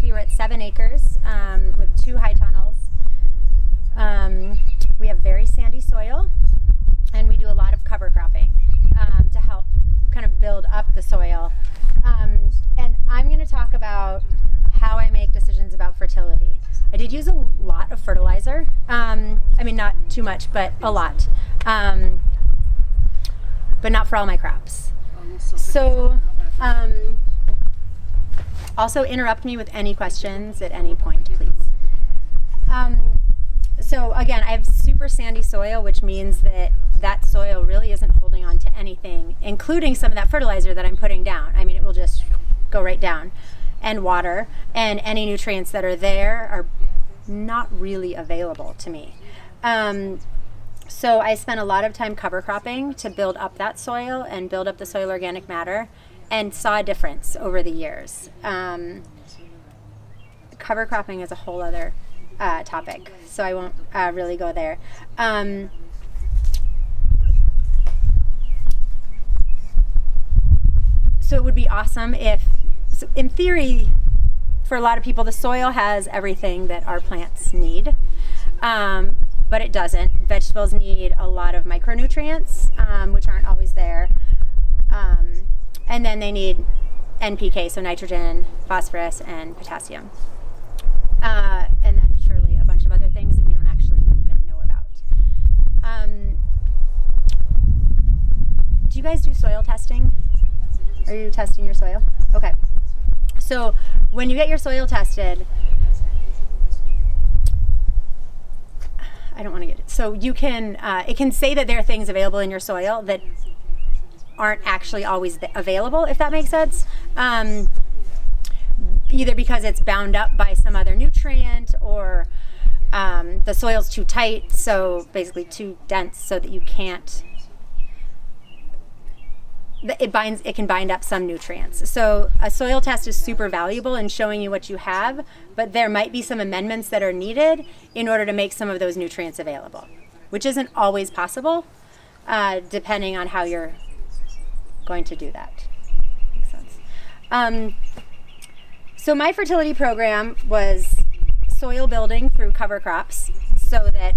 we were at 7 acres with 2 high tunnels. We have very sandy soil, and we do a lot of cover cropping to help kind of build up the soil. And I'm going to talk about how I make decisions about fertility. I did use a lot of fertilizer. I mean, not too much, but a lot. But not for all my crops. So, also interrupt me with any questions at any point, please. So again, I have super sandy soil, which means that soil really isn't holding on to anything, including some of that fertilizer that I'm putting down. I mean, it will just go right down. And water, and any nutrients that are there are not really available to me. So I spent a lot of time cover cropping to build up that soil and build up the soil organic matter, and saw a difference over the years. Cover cropping is a whole other topic, so I won't really go there. So it would be awesome if, in theory, for a lot of people, the soil has everything that our plants need, but it doesn't. Vegetables need a lot of micronutrients, which aren't always there. And then they need NPK, so nitrogen, phosphorus, and potassium. And then surely a bunch of other things that we don't actually even know about. Do you guys do soil testing? Are you testing your soil? Okay. So when you get your soil tested, I don't want to get it. So you can, it can say that there are things available in your soil that aren't actually always available, if that makes sense. Either because it's bound up by some other nutrient, or the soil's too tight, so basically too dense so that you can't, it can bind up some nutrients. So a soil test is super valuable in showing you what you have, but there might be some amendments that are needed in order to make some of those nutrients available, which isn't always possible, depending on how you're going to do that. Makes sense. So my fertility program was soil building through cover crops, so that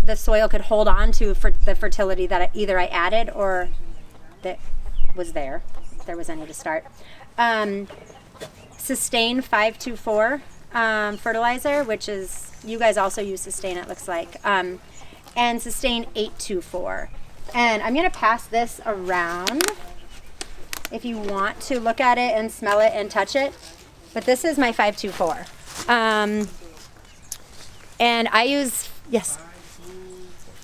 the soil could hold on to the fertility that either I added or that was there, if there was any to start. Sustain 524 fertilizer, which is, you guys also use Sustain, it looks like, and Sustain 824. And I'm going to pass this around if you want to look at it and smell it and touch it. But this is my 524. And I use, yes,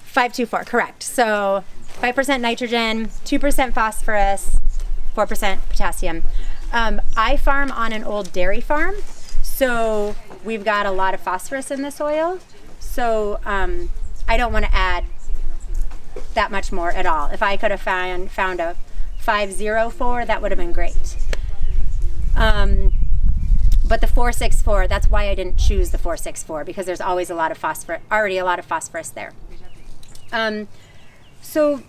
524, correct. So 5% nitrogen, 2% phosphorus, 4% potassium. I farm on an old dairy farm, so we've got a lot of phosphorus in the soil. So I don't want to add that much more at all. If I could have found a 504, that would have been great. But the 464, that's why I didn't choose the 464, because there's always a lot of phosphorus, already a lot of phosphorus there. So,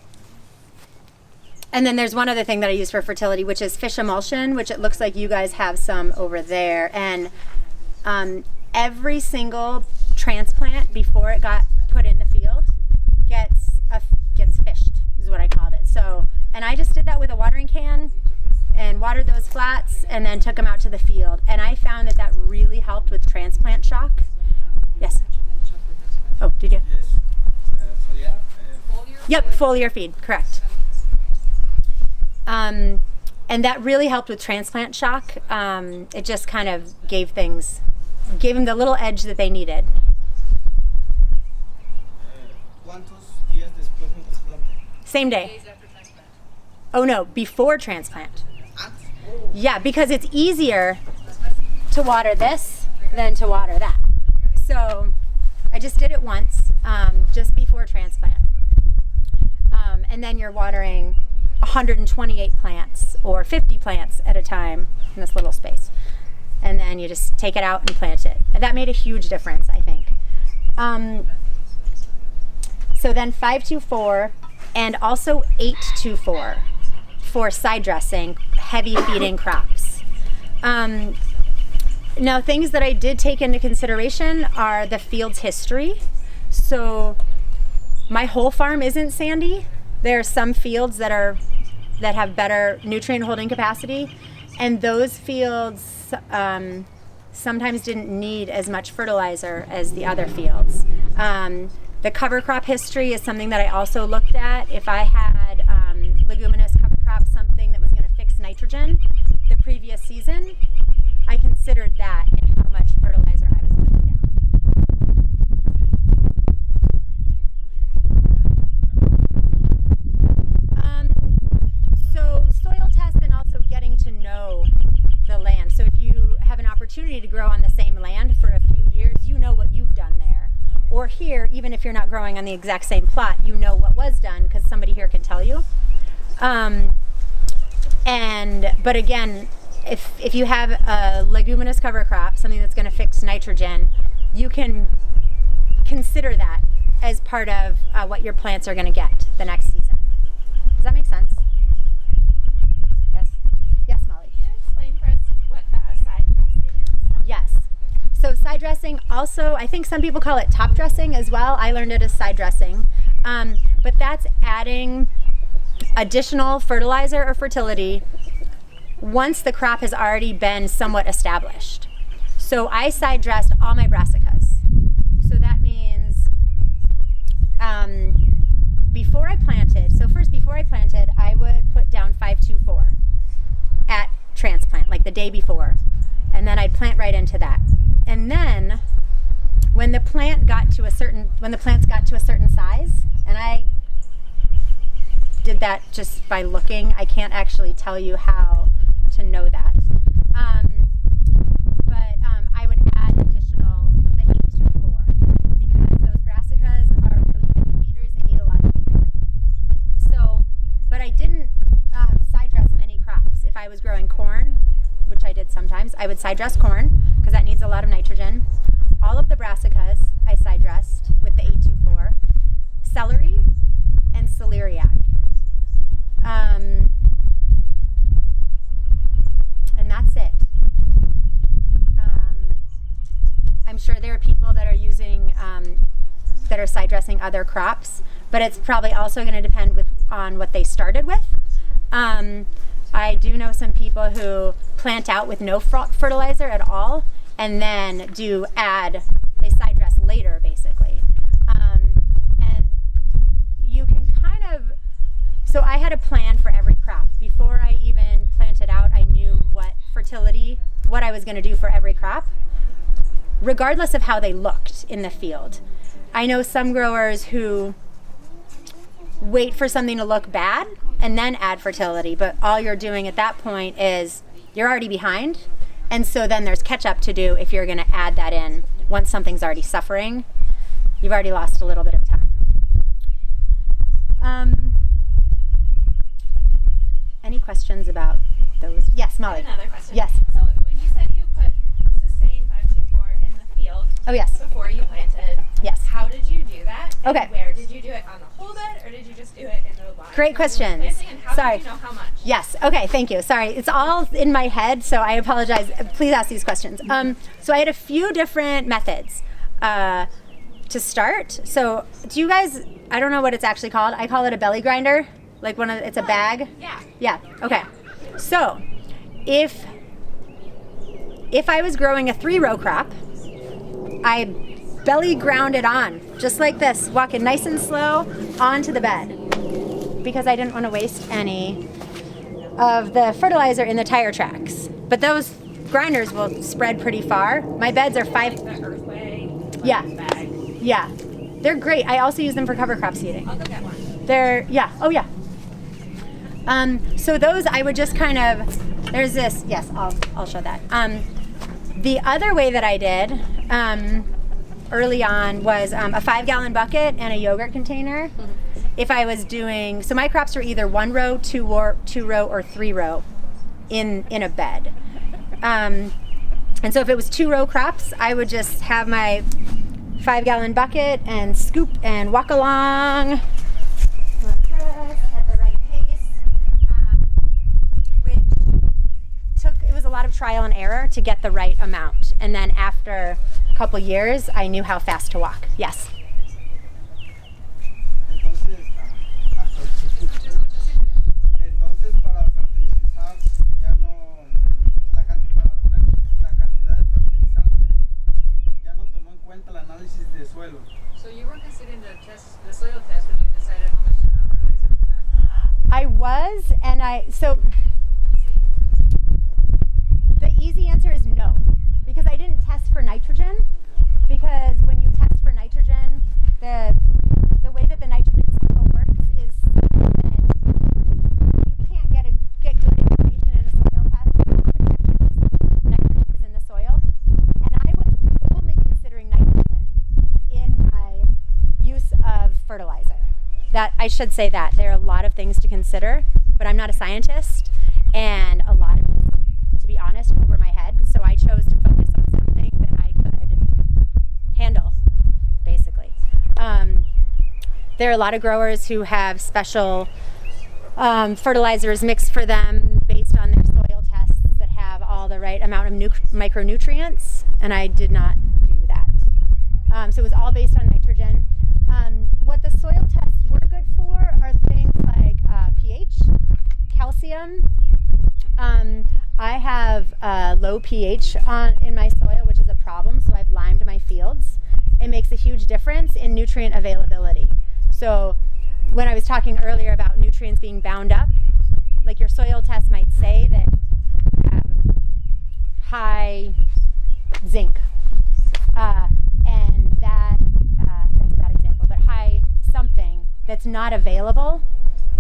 and then there's one other thing that I use for fertility, which is fish emulsion, which it looks like you guys have some over there. And every single transplant before it got put in the field gets fished, is what I called it. So, and I just did that with a watering can and watered those flats and then took them out to the field. And I found that really helped with transplant shock. Yes. Oh, did you? Yep, foliar feed, correct. And that really helped with transplant shock. It just kind of gave them the little edge that they needed. Same day. Oh no, before transplant. Yeah, because it's easier to water this than to water that. So I just did it once, just before transplant. And then you're watering 128 plants or 50 plants at a time in this little space. And then you just take it out and plant it. And that made a huge difference, I think. So then 524 and also 824 for side dressing, heavy feeding crops. Now, things that I did take into consideration are the field's history. So my whole farm isn't sandy. There are some fields that have better nutrient holding capacity, and those fields sometimes didn't need as much fertilizer as the other fields. The cover crop history is something that I also looked at. If I had leguminous cover crop, something that was going to fix nitrogen the previous season, I considered that in how much fertilizer I was putting down. So soil tests and also getting to know the land. So if you have an opportunity to grow on the same land for a few years, you know what you've done there. Or here, even if you're not growing on the exact same plot, you know what was done because somebody here can tell you. But again, if you have a leguminous cover crop, something that's going to fix nitrogen, you can consider that as part of what your plants are going to get the next season. Does that make sense? Yes? Yes, Molly? Can you explain for us what side dressing is? Yes. So side dressing also, I think some people call it top dressing as well. I learned it as side dressing. But that's adding additional fertilizer or fertility once the crop has already been somewhat established. So I side dressed all my brassicas. So that means before I planted, I would put down 524 at transplant, like the day before. And then I'd plant right into that. And then when the plants got to a certain size, and I did that just by looking, I can't actually tell you how to know that. But I would add additional the 824 because those brassicas are really heavy feeders. They need a lot of feeding. So, but I didn't side dress many crops. If I was growing corn, which I did sometimes, I would side dress corn because that needs a lot of nitrogen. All of the brassicas I side dressed with the 824, celery and celeriac. And that's it. I'm sure there are people that are using, that are side dressing other crops, but it's probably also going to depend on what they started with. I do know some people who plant out with no fertilizer at all, and then they side dress later, basically. And you can so I had a plan for every crop. Before I even planted out, I knew what I was going to do for every crop, regardless of how they looked in the field. I know some growers who wait for something to look bad and then add fertility, but all you're doing at that point is you're already behind, and so then there's catch up to do if you're going to add that in once something's already suffering. You've already lost a little bit of time. Any questions about those? Yes, Molly. Another question. Yes. So when you said you put Sustain 524 in the field before you planted, yes. How did you do that? And Okay. where did you do it, on the whole bed, or did you just do it in the line? Great questions. And how Sorry. did you know how much? Yes. Okay. Thank you. Sorry. It's all in my head, so I apologize. Please ask these questions. So I had a few different methods to start. So do you guys, I don't know what it's actually called. I call it a belly grinder. Like it's a bag? Yeah. Yeah. Okay. So if I was growing a 3-row crop, I belly ground it on, just like this, walking nice and slow onto the bed, because I didn't want to waste any of the fertilizer in the tire tracks. But those grinders will spread pretty far. My beds are 5. Like the Earthway Yeah. Yeah. They're great. I also use them for cover crop seeding. I'll go get one. Oh yeah. So those I would just kind of, there's this, yes, I'll show that. The other way that I did early on was a 5-gallon bucket and a yogurt container. If I was doing, so my crops were either 1-row, 2-row, or 3-row in a bed. And so if it was 2-row crops, I would just have my 5-gallon bucket and scoop and walk along like this at the right pace, which it was a lot of trial and error to get the right amount. And then after a couple years, I knew how fast to walk. Yes. Entonces, para fertilizar, ya no, para poner la cantidad de fertilizante, ya no tomó en cuenta el análisis de suelo. So you were considering the soil test when you decided how much fertilizer to plant? I was, and so the easy answer is no, because I didn't test for nitrogen, because when you test for nitrogen, the way that the nitrogen cycle works is that you can't get good information in a soil test if nitrogen is in the soil. And I was only considering nitrogen in my use of fertilizer. That I should say that there are a lot of things to consider, but I'm not a scientist, and a lot of, to be honest, over my head. So I chose to focus on something that I could handle, basically. There are a lot of growers who have special fertilizers mixed for them based on their soil tests that have all the right amount of micronutrients, and I did not do that. So it was all based on nitrogen. What the soil tests were good for are things like pH, calcium. I have low pH in my soil, which is a problem, so I've limed my fields. It makes a huge difference in nutrient availability. So when I was talking earlier about nutrients being bound up, like your soil test might say that you have high zinc, and that's a bad example, but high something that's not available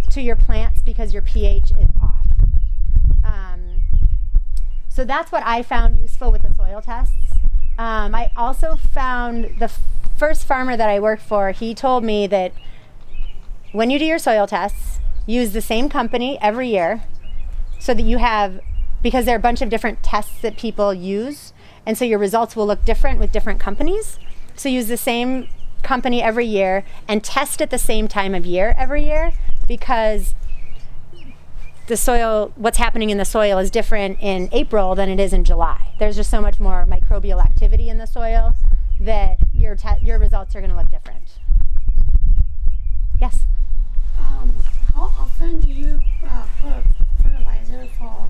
to your plants because your pH is off. So that's what I found useful with the soil tests. I also found the first farmer that I worked for, he told me that when you do your soil tests, use the same company every year so that you have, because there are a bunch of different tests that people use, and so your results will look different with different companies. So use the same company every year and test at the same time of year every year, because the soil, what's happening in the soil is different in April than it is in July. There's just so much more microbial activity in the soil that your results are going to look different. Yes? How often do you put fertilizer for,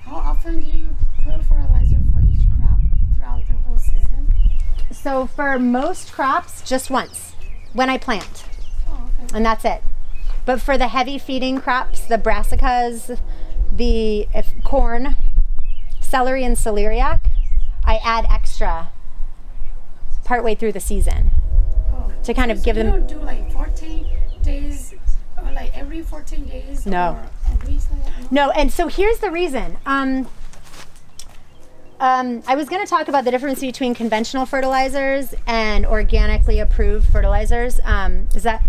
how often do you put fertilizer for each crop throughout the whole season? So for most crops, just once, when I plant. Oh, okay. And that's it. But for the heavy feeding crops, the brassicas, the corn, celery, and celeriac, I add extra partway through the season to kind of give them. You don't do like 14 days, or like every 14 days? No. Or a week, No, and so here's the reason. I was going to talk about the difference between conventional fertilizers and organically approved fertilizers. Is that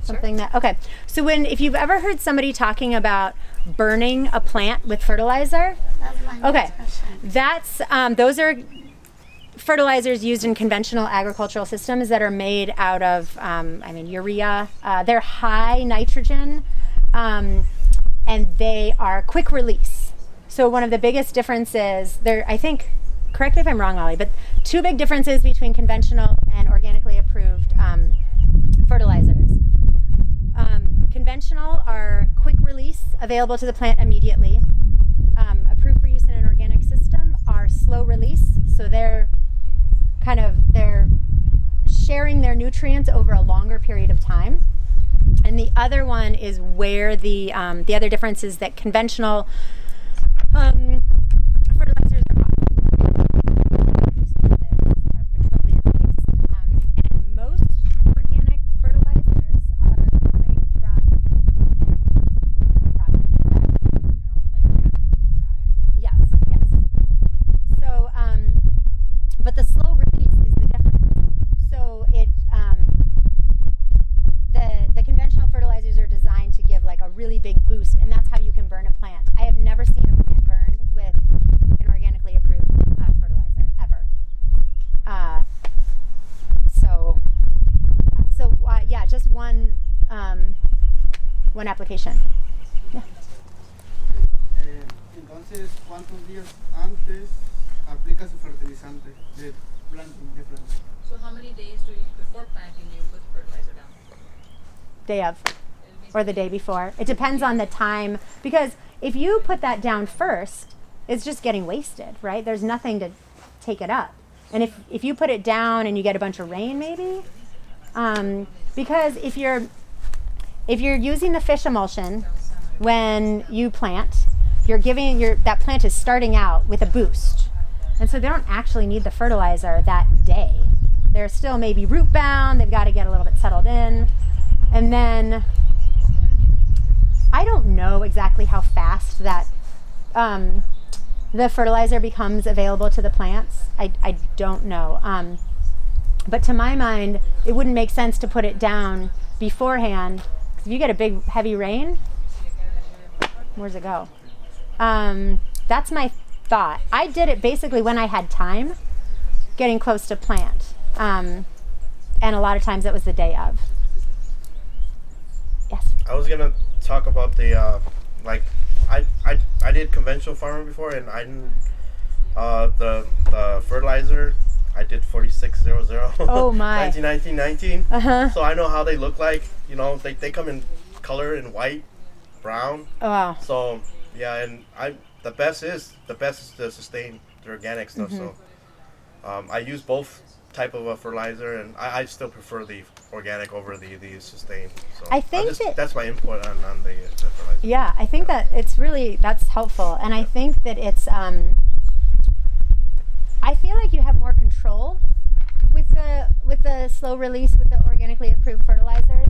something that, okay. So if you've ever heard somebody talking about burning a plant with fertilizer, That's my okay, next question. those are fertilizers used in conventional agricultural systems that are made out of, urea. They're high nitrogen, and they are quick release. So one of the biggest differences, I think, correct me if I'm wrong, Ollie, but two big differences between conventional and organically approved fertilizers. Conventional are quick release, available to the plant immediately. Approved for use in an organic system are slow release, so they're sharing their nutrients over a longer period of time. And the other one is where the other difference is that conventional fertilizers are petroleum-based, and most organic fertilizers are coming from yes. So, but the slow release is the difference. So the conventional fertilizers are designed to give like a really big boost, and that's how you can burn a plant. I have never seen a plant burned with an organically approved fertilizer ever. Just one application. Yeah. veces cuántos días antes aplica su fertilizante de planting, de planting. So how many days before planting do you put fertilizer down? Day of, or the day before. It depends on the time, because if you put that down first, it's just getting wasted, right? There's nothing to take it up. And if you put it down and you get a bunch of rain, maybe, because if you're using the fish emulsion when you plant, you're giving that plant is starting out with a boost, and so they don't actually need the fertilizer that day. They're still maybe root bound. They've got to get a little bit settled in, and then I don't know exactly how fast that the fertilizer becomes available to the plants. I don't know. But to my mind, it wouldn't make sense to put it down beforehand. If you get a big, heavy rain, where's it go? That's my thought. I did it basically when I had time, getting close to plant. And a lot of times it was the day of. Yes? I was going to talk about the, I did conventional farming before, and I didn't, the fertilizer, I did 4600. Oh my. 1919. Uh-huh. So I know how they look like. You know, they come in color in white, brown. Oh, wow. So yeah, and the best is to sustain the organic stuff. Mm-hmm. So I use both type of a fertilizer, and I still prefer the organic over the sustain. So I think that's my input on the fertilizer. Yeah, I think that that's helpful, and I think that it's I feel like you have more control with the slow release with the organically approved fertilizers.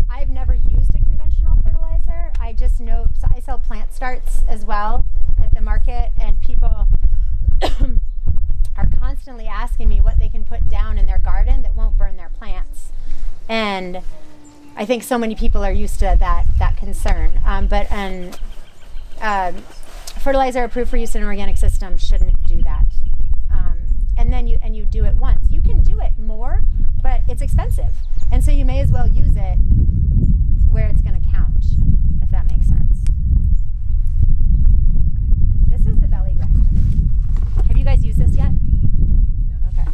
I've never used a conventional fertilizer. I just know, so I sell plant starts as well at the market, and people are constantly asking me what they can put down in their garden that won't burn their plants. And I think so many people are used to that concern. But fertilizer approved for use in an organic system shouldn't do that. And then you do it once. You can do it more, but it's expensive. And so you may as well use it where it's going to count, if that makes sense. This is the belly grinder. Have you guys used this yet? Okay.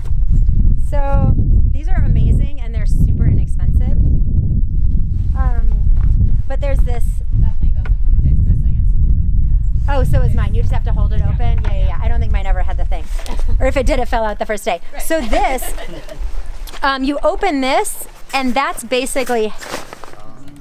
So these are amazing, and they're super inexpensive. But there's this. That thing doesn't. It's missing. Oh, so is mine. You just have to hold it open. Yeah. I don't think mine ever had the thing, or if it did, it fell out the first day. Right. So this, you open this, and that's basically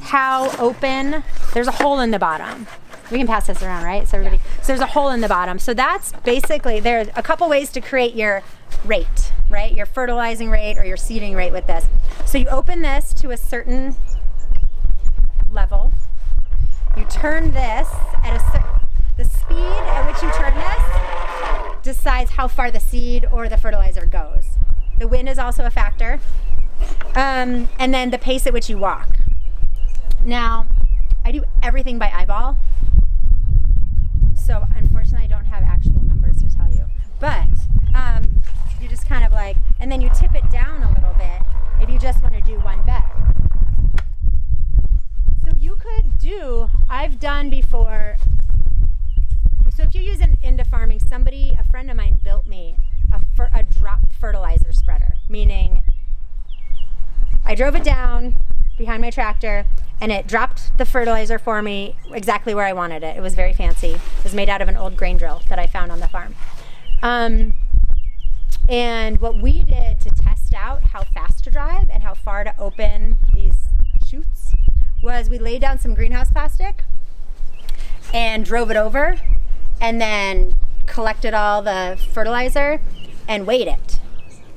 how open. There's a hole in the bottom. We can pass this around, right? So everybody. So there's a hole in the bottom. So that's basically, there's a couple ways to create your rate, right? Your fertilizing rate or your seeding rate with this. So you open this to a certain level. You turn this at the speed at which you turn this decides how far the seed or the fertilizer goes. The wind is also a factor. And then the pace at which you walk. Now, I do everything by eyeball. So unfortunately I don't have actual numbers to tell you. But you just kind of like, and then you tip it down a little bit if you just want to do one bed. So you could do, I've done before, so if you use it into farming, a friend of mine built me a drop fertilizer spreader, meaning I drove it down behind my tractor and it dropped the fertilizer for me exactly where I wanted it. It was very fancy. It was made out of an old grain drill that I found on the farm. And what we did to test out how fast to drive and how far to open these chutes was we laid down some greenhouse plastic and drove it over and then collected all the fertilizer and weighed it.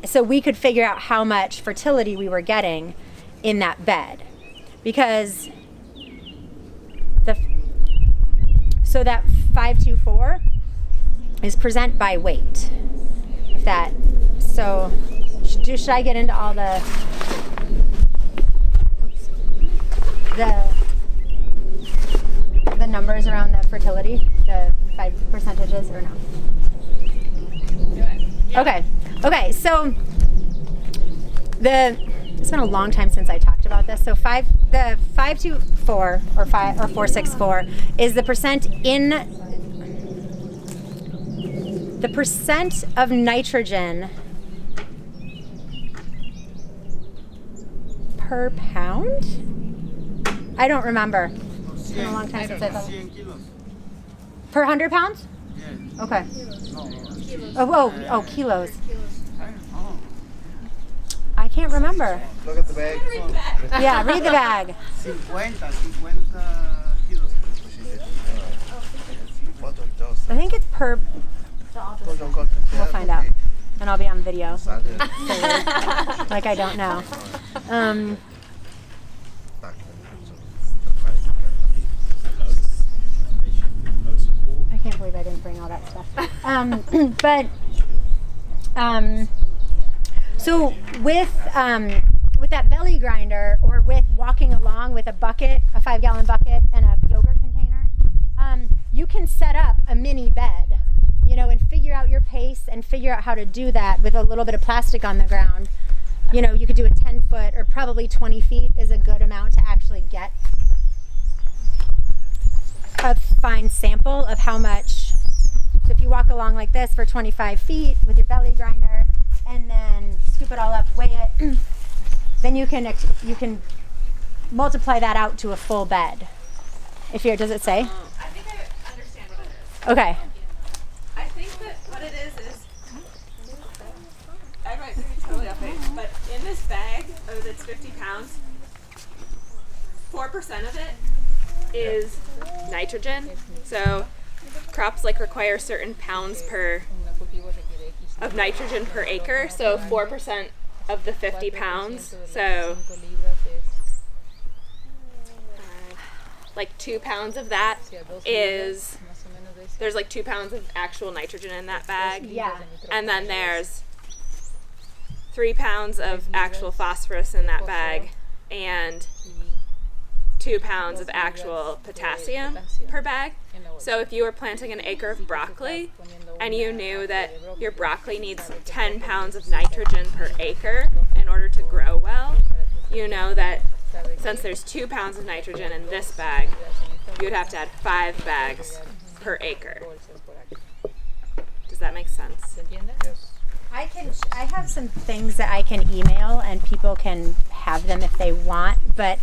So we could figure out how much fertility we were getting in that bed. Because so that 524 is percent by weight. So should I get into all the numbers around the fertility, the 5 percentages, or no? Okay. So it's been a long time since I talked about this. So the 524 or 464 is the percent in the percent of nitrogen per pound? I don't remember. It's been a long time since I've 100 kilos. Per 100 pounds? Yes. Okay. No, kilos. oh. I can't remember. Look at the bag. Yeah, read the bag. 50 kilos. I think it's per. We'll find out. And I'll be on video. Like I don't know. I can't believe I didn't bring all that stuff. So with that belly grinder, or with walking along with a bucket, a 5-gallon bucket, and a yogurt container, you can set up a mini bed, and figure out your pace and figure out how to do that with a little bit of plastic on the ground. You could do a 10-foot, or probably 20 feet is a good amount to actually get a fine sample of how much. So if you walk along like this for 25 feet with your belly grinder, and then scoop it all up, weigh it, then you can multiply that out to a full bed. Does it say? I think I understand what it is. Okay. I think that what it is I might be totally off base, but in this bag that's 50 pounds, 4% of it is nitrogen. So crops require certain pounds of nitrogen per acre. So 4% of the 50 pounds. So 2 pounds of that is, there's 2 pounds of actual nitrogen in that bag. Yeah. And then there's 3 pounds of actual phosphorus in that bag, and 2 pounds of actual potassium per bag. So if you were planting an acre of broccoli and you knew that your broccoli needs 10 pounds of nitrogen per acre in order to grow well, you know that since there's 2 pounds of nitrogen in this bag, you'd have to add 5 bags per acre. Does that make sense? Yes. I have some things that I can email, and people can have them if they want, but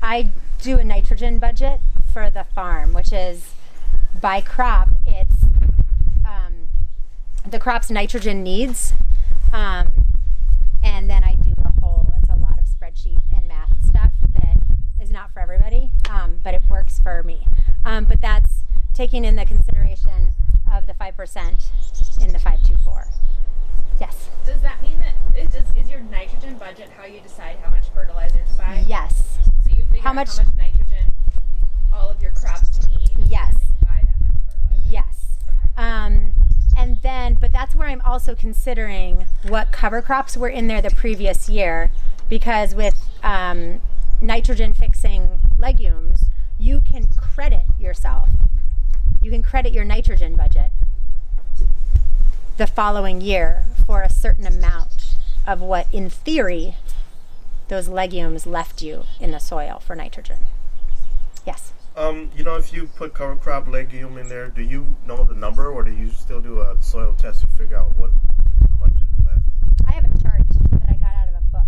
I do a nitrogen budget for the farm, which is by crop. It's the crop's nitrogen needs, and then I do it's a lot of spreadsheet and math stuff that is not for everybody, but it works for me. But that's taking in the consideration of the 5% in the 524. Yes. Does that mean that is your nitrogen budget how you decide how much fertilizer to buy? Yes. So you figure How out much- how much nitrogen all of your crops need. Yes. And then you buy that much fertilizer. Yes. And then, but that's where I'm also considering what cover crops were in there the previous year, because with nitrogen fixing legumes, you can credit yourself. You can credit your nitrogen budget the following year for a certain amount of what, in theory, those legumes left you in the soil for nitrogen. Yes. If you put cover crop legume in there, do you know the number, or do you still do a soil test to figure out how much is left? I have a chart that I got out of a book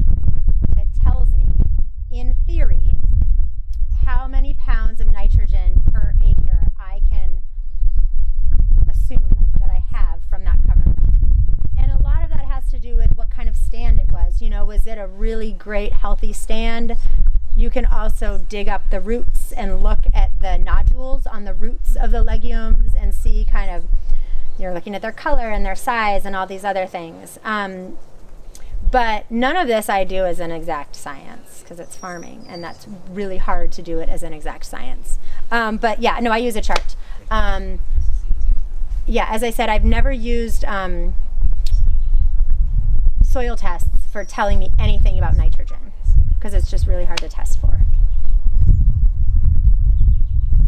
that tells me, in theory, how many pounds of nitrogen per acre I can assume that I have from that cover crop. And a lot of that has to do with what kind of stand it was. Was it a really great, healthy stand? You can also dig up the roots and look at the nodules on the roots of the legumes and see you're looking at their color and their size and all these other things. But none of this I do as an exact science, because it's farming, and that's really hard to do it as an exact science. But yeah, no, I use a chart. As I said, I've never used soil tests for telling me anything about nitrogen, because it's just really hard to test for.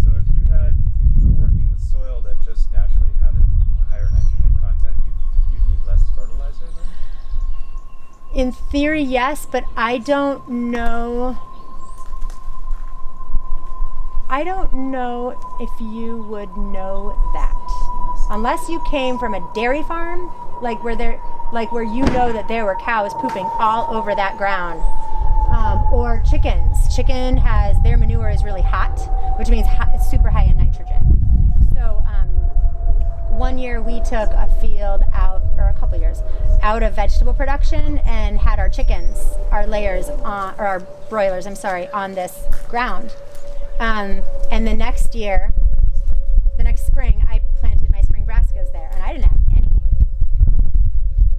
So if you were working with soil that just naturally had a higher nitrogen content, you'd need less fertilizer then? In theory, yes, but I don't know if you would know that. unless you came from a dairy farm, like where you know that there were cows pooping all over that ground, or chickens. Chicken has, their manure is really hot, which means it's super high in nitrogen. So one year we took a field out, or a couple years, out of vegetable production and had our chickens, our layers, or our broilers, on this ground. And the next spring, I planted my spring brassicas there, and I didn't have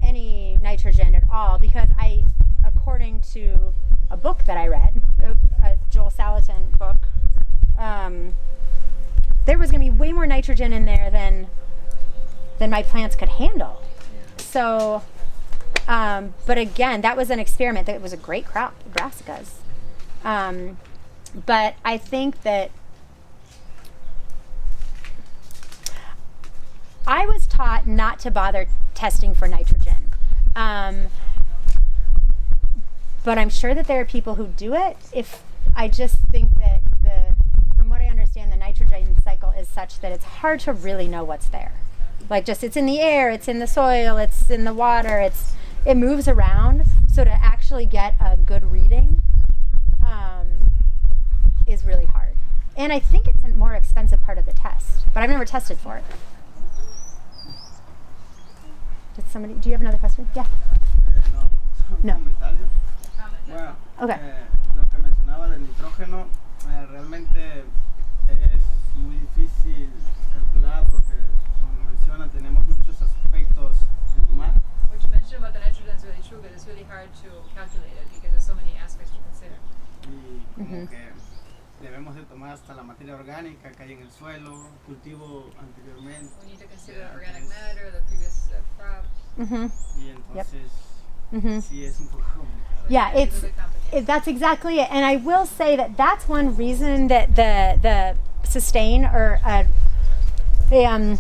any nitrogen at all, because according to a book that I read, a Joel Salatin book, there was going to be way more nitrogen in there than my plants could handle. So, but again, that was an experiment. That was a great crop, brassicas. But I think that I was taught not to bother testing for nitrogen. But I'm sure that there are people who do it. I just think that from what I understand, the nitrogen cycle is such that it's hard to really know what's there. Like, just, it's in the air, it's in the soil, it's in the water, it moves around. So to actually get a good reading is really hard. And I think it's a more expensive part of the test, but I've never tested for it. Do you have another question? Yeah. No. No. Comentario. Bueno, Okay. Lo que mencionaba del nitrógeno, realmente es muy difícil calcular porque, como menciona, tenemos muchos aspectos de tomar. What you mentioned about the nitrogen is really true, but it's really hard to calculate it because there's so many aspects to consider. Y como que debemos de tomar hasta la materia orgánica que hay en el suelo, cultivo anteriormente. We need to consider organic matter, the previous crop. Y entonces sí es un poco complicado. Yeah, that's exactly it. And I will say that that's one reason that the sustain or an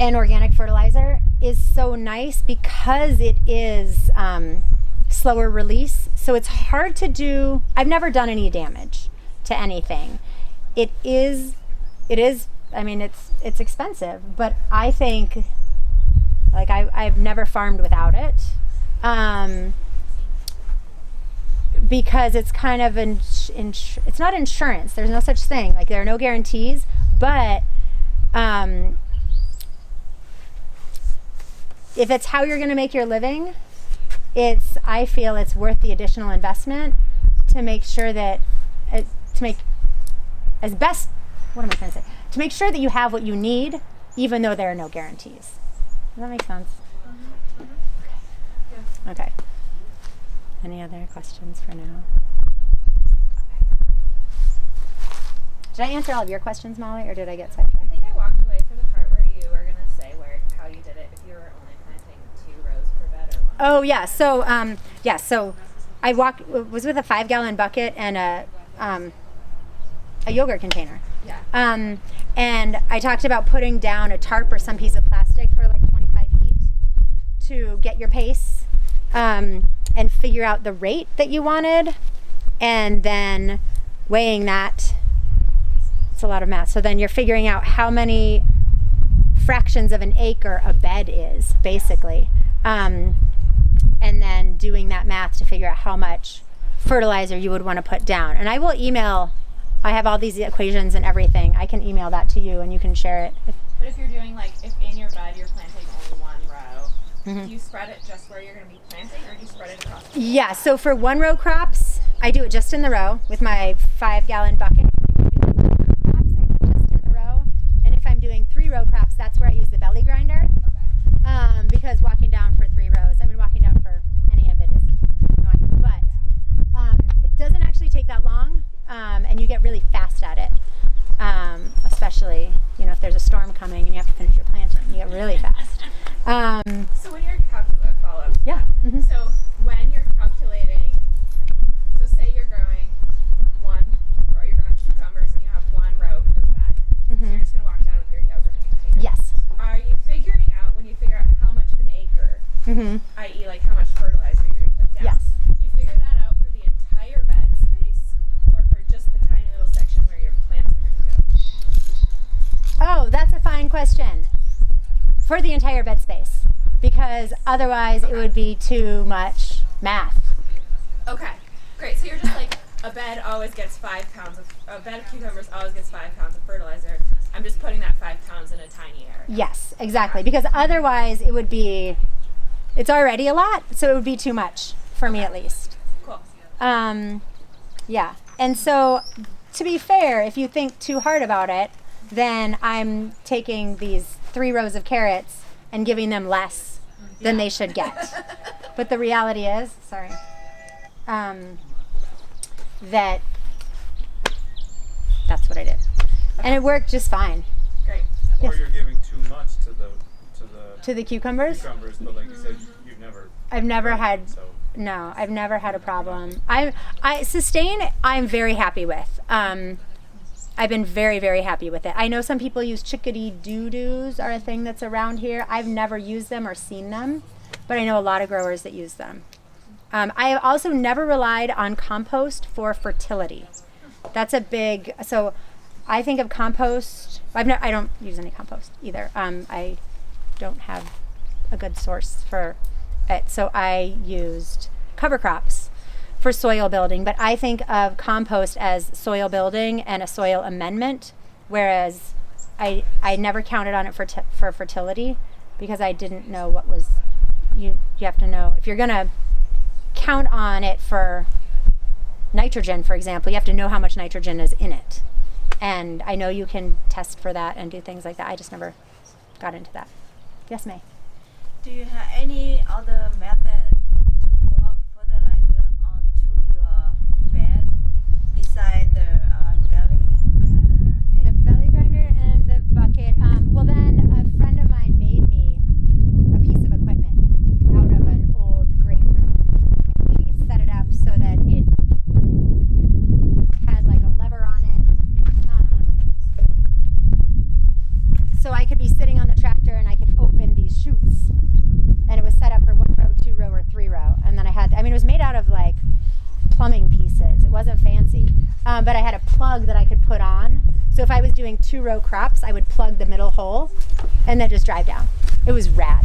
organic fertilizer is so nice, because it is slower release. So it's hard to do. I've never done any damage to anything. It is. I mean, it's expensive, but I think, like, I've never farmed without it. Because it's kind of it's not insurance. There's no such thing. Like, there are no guarantees, but if it's how you're going to make your living, I feel it's worth the additional investment to make sure that to make sure that you have what you need, even though there are no guarantees. Does that make sense? Okay. Any other questions for now? Did I answer all of your questions, Molly, or did I get sidetracked? I think I walked away from the part where you were going to say how you did it, if you were only planting 2 rows per bed or 1. Oh, yeah. So I was with a 5-gallon bucket and a yogurt container. Yeah. And I talked about putting down a tarp or some piece of plastic for like 25 feet to get your pace, and figure out the rate that you wanted, and then weighing that. It's a lot of math. So then you're figuring out how many fractions of an acre a bed is, basically. And then doing that math to figure out how much fertilizer you would want to put down. And I will email, I have all these equations and everything. I can email that to you and you can share it. But if you're doing, if in your bed you're planting only 1 row, do you spread it just where you're going to be planting, or do you spread it across the field? Yeah, so for 1 row crops, I do it just in the row with my 5-gallon bucket. And if I'm doing 3 row crops, that's where I use the belly grinder. Because walking down for 3 rows, walking down for any of it is annoying. But it doesn't actually take that long, and you get really fast at it. Especially, if there's a storm coming and you have to finish your planting, you get really fast. So when you're calculating, follow-up. Yeah. So when you're calculating, so say you're growing cucumbers and you have 1 row per bed. So you're just going to walk down with your yogurt container. Yes. Are you figuring out, when you figure out how much of an acre, i.e. how much fertilizer you're going to put down? Yes. You figure that out for the entire bed space, or for just the tiny little section where your plants are going to go? Oh, that's a fine question. for the entire bed space, because otherwise it would be too much math. Okay, great. So you're just like, a bed always gets 5 pounds of, a bed of cucumbers always gets 5 pounds of fertilizer. I'm just putting that 5 pounds in a tiny area. Yes, exactly, because otherwise it would be, it's already a lot, so it would be too much for me at least. Cool. Yeah, and so to be fair, if you think too hard about it, then I'm taking these 3 rows of carrots and giving them less than they should get. But the reality is, that that's what I did. And it worked just fine. Great. Or Yes. you're giving too much to the To the cucumbers? cucumbers, but like you said, you've never. I've never done had, it, so. no, I've never had a problem. I sustain, I'm very happy with. I've been very, very happy with it. I know some people use chickadee doo-doos are a thing that's around here. I've never used them or seen them, but I know a lot of growers that use them. I have also never relied on compost for fertility. That's a big, so I think of compost, I don't use any compost either. I don't have a good source for it, so I used cover crops for soil building, but I think of compost as soil building and a soil amendment, whereas I never counted on it for fertility, because I didn't know what was, you have to know, if you're gonna count on it for nitrogen, for example, you have to know how much nitrogen is in it. And I know you can test for that and do things like that. I just never got into that. Yes, May? Do you have any other method to go up fertilizer onto your bed beside the belly grinder? The belly grinder and the bucket. Well, then a friend of mine made me a piece of equipment out of an old grape room. We set it up so that it had like a lever on it. So I could be sitting on the tractor and I could open these chutes. And it was set up for 1 row, 2 row, or 3 row. And then it was made out of like plumbing pieces. It wasn't fancy. But I had a plug that I could put on. So if I was doing 2 row crops, I would plug the middle hole and then just drive down. It was rad.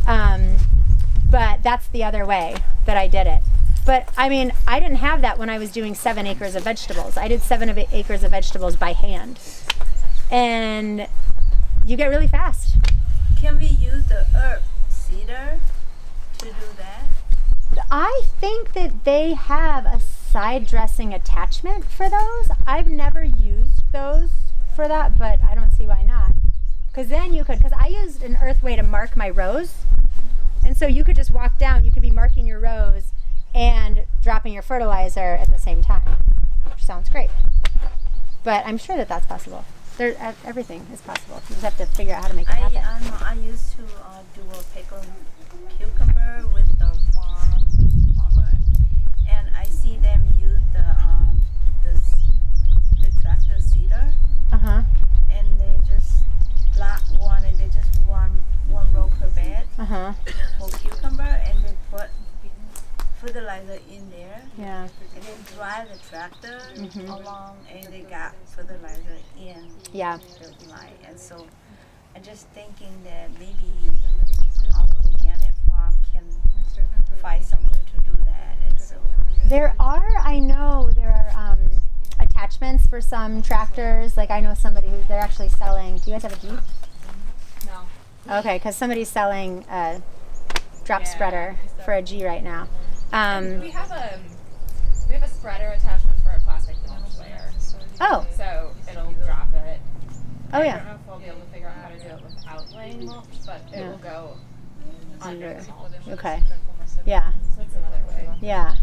But that's the other way that I did it. But I mean, I didn't have that when I was doing 7 acres of vegetables. I did 7 acres of vegetables by hand. And you get really fast. Can we use the herb seeder to do that? I think that they have a side dressing attachment for those. I've never used those for that, but I don't see why not. Because then you could, because I used an earthway to mark my rows. And so you could just walk down, you could be marking your rows and dropping your fertilizer at the same time, which sounds great. But I'm sure that that's possible. Everything is possible. You just have to figure out how to make it happen. I used to do a pickled cucumber with the farmer, and I see them use the tractor seeder, and they just block one, and they just one row per bed for cucumber, and they put fertilizer in there. Yeah. And then drive the tractor along, and they got fertilizer in the line. And so I'm just thinking that maybe our organic farm can find somewhere to do that. And so I know there are attachments for some tractors. Like I know somebody who they're actually selling. Do you guys have a Jeep? No. Okay, because somebody's selling a drop spreader for a G right now. We have a spreader attachment for a plastic mulch layer. Oh. So it'll drop it. Oh I yeah. don't know if we'll be able to figure out how to do it without laying mulch, but it will go under the mulch. Okay. Yeah. So that's another way. Yeah.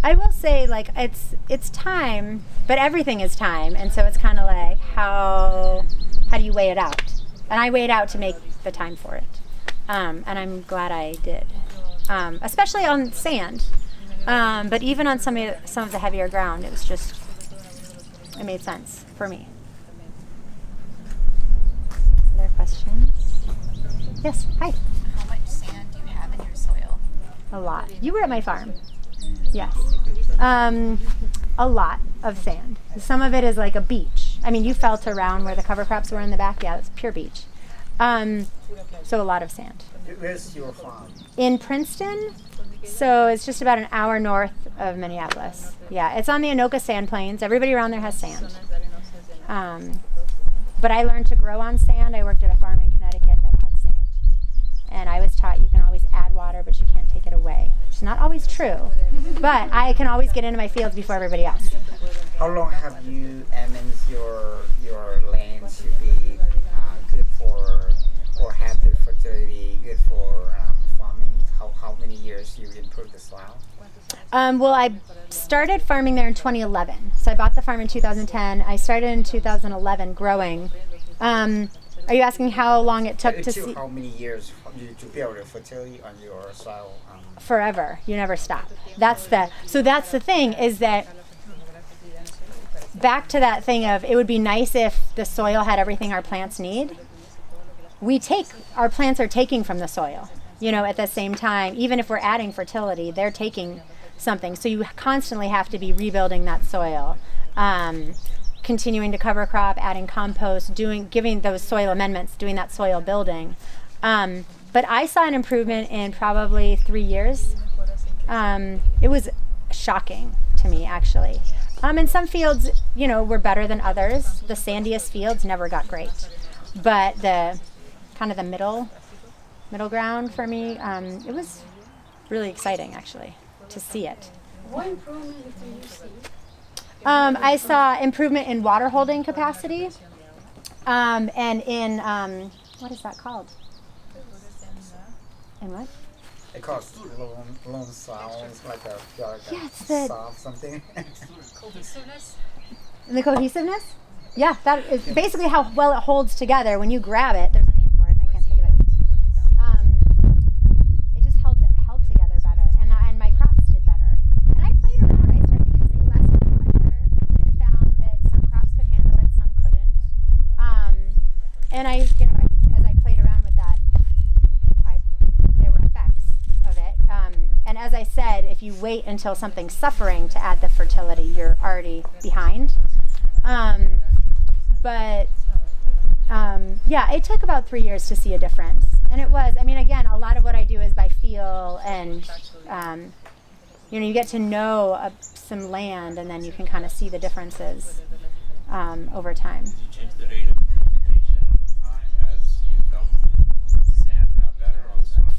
I will say, like, it's time, but everything is time, and so it's kind of like how do you weigh it out? And I weigh it out to make the time for it, and I'm glad I did, especially on sand, but even on some of the heavier ground, it made sense for me. Other questions? Yes. Hi. How much sand do you have in your soil? A lot. You were at my farm. Yes. A lot of sand. Some of it is like a beach. I mean, you felt around where the cover crops were in the back. Yeah, it's pure beach. So a lot of sand. Where's your farm? In Princeton, so it's just about an hour north of Minneapolis. Yeah, it's on the Anoka Sand Plains. Everybody around there has sand. But I learned to grow on sand. I worked at a farm in Connecticut that had sand. And I was taught you can always add water, but you can't take it away. It's not always true, but I can always get into my fields before everybody else. How long have you amended your land to be good for have the fertility, good for farming? How many years you improved the soil? Well, I started farming there in 2011. So I bought the farm in 2010. I started in 2011 growing. Are you asking how long it took to see? How many years to build the fertility on your soil? Forever. You never stop. That's the thing, is that back to that thing of it would be nice if the soil had everything our plants need. Our plants are taking from the soil, at the same time. Even if we're adding fertility, they're taking something. So you constantly have to be rebuilding that soil, continuing to cover crop, adding compost, giving those soil amendments, doing that soil building. But I saw an improvement in probably 3 years. It was shocking to me, actually. And some fields, were better than others. The sandiest fields never got great. But the kind of the middle ground for me, it was really exciting, actually, to see it. What improvement do you see? I saw improvement in water holding capacity, and in, what is that called? In what? It calls loam sounds like it's the soft something. Cohesiveness? The cohesiveness? Yeah, that is basically how well it holds together. When you grab it, there's a name for it. I can't think of it. It just held together better, and my crops did better. And I played around. I started using less and much better, and found that some crops could handle it, some couldn't. And as I played around with that, there were effects of it. And as I said, if you wait until something's suffering to add the fertility, you're already behind. Yeah, it took about 3 years to see a difference. And it was, again, a lot of what I do is by feel, and, you get to know some land, and then you can kind of see the differences over time. Did you change the rate of application over time as you felt sand got better?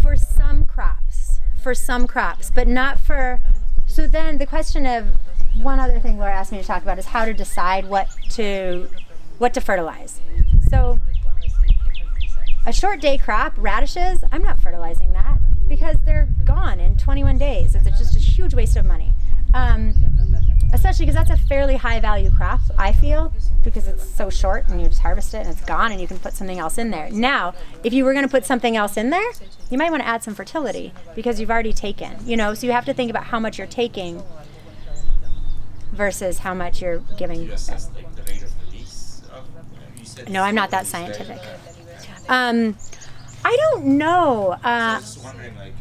For some crops, but not for... So then the question of, one other thing Laura asked me to talk about is how to decide what to fertilize. So a short day crop, radishes, I'm not fertilizing that because they're gone in 21 days. It's just a huge waste of money. Especially because that's a fairly high value crop, I feel, because it's so short and you just harvest it and it's gone and you can put something else in there. Now, if you were going to put something else in there, you might want to add some fertility because you've already taken, so you have to think about how much you're taking versus how much you're giving. Do you assess the rate of release? No, I'm not that scientific. I don't know. I was just wondering, if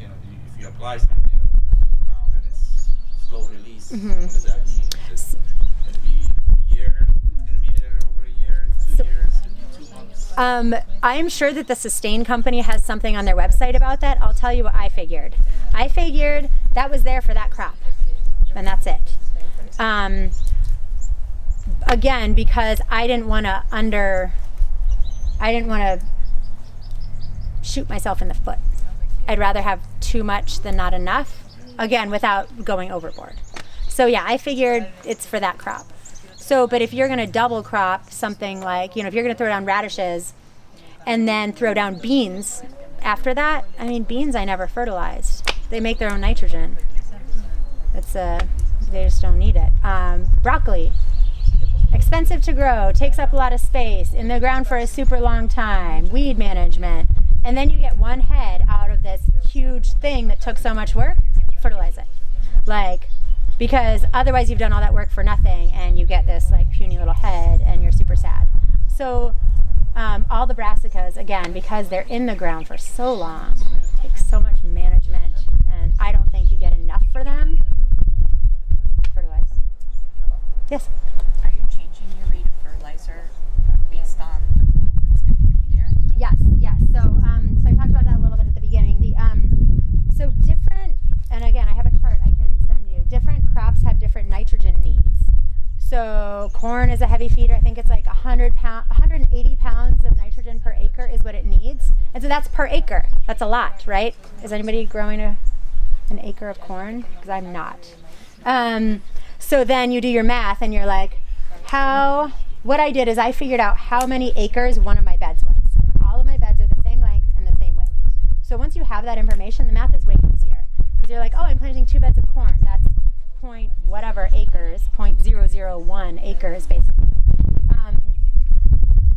you apply something on the ground and it's slow release, what does that mean? Is it going to be a year? It's going to be there over a year, 2 years, 2 months? I'm sure that the Sustain company has something on their website about that. I'll tell you what I figured. I figured that was there for that crop, and that's it. Again, because I didn't want to shoot myself in the foot. I'd rather have too much than not enough, again, without going overboard. So yeah, I figured it's for that crop. So, but if you're going to double crop something like, if you're going to throw down radishes and then throw down beans after that, beans I never fertilized. They make their own nitrogen. They just don't need it. Broccoli, expensive to grow, takes up a lot of space, in the ground for a super long time, weed management, and then you get one head out of this huge thing that took so much work, fertilize it. Because otherwise you've done all that work for nothing and you get this puny little head and you're super sad. So all the brassicas, again, because they're in the ground for so long, it takes so much management, and I don't think you get enough for them. Fertilize them. Yes? Are you changing your rate of fertilizer based on what's in here? Yes. corn is a heavy feeder. I think it's like 180 pounds of nitrogen per acre is what it needs. And so that's per acre. That's a lot, right? Is anybody growing an acre of corn? Because I'm not. So then you do your math and you're like, what I did is I figured out how many acres one of my beds was. All of my beds are the same length and the same width. So once you have that information, the math is way easier. Because you're like, oh, I'm planting 2 beds of corn. That's point whatever acres, 0.001 acres basically.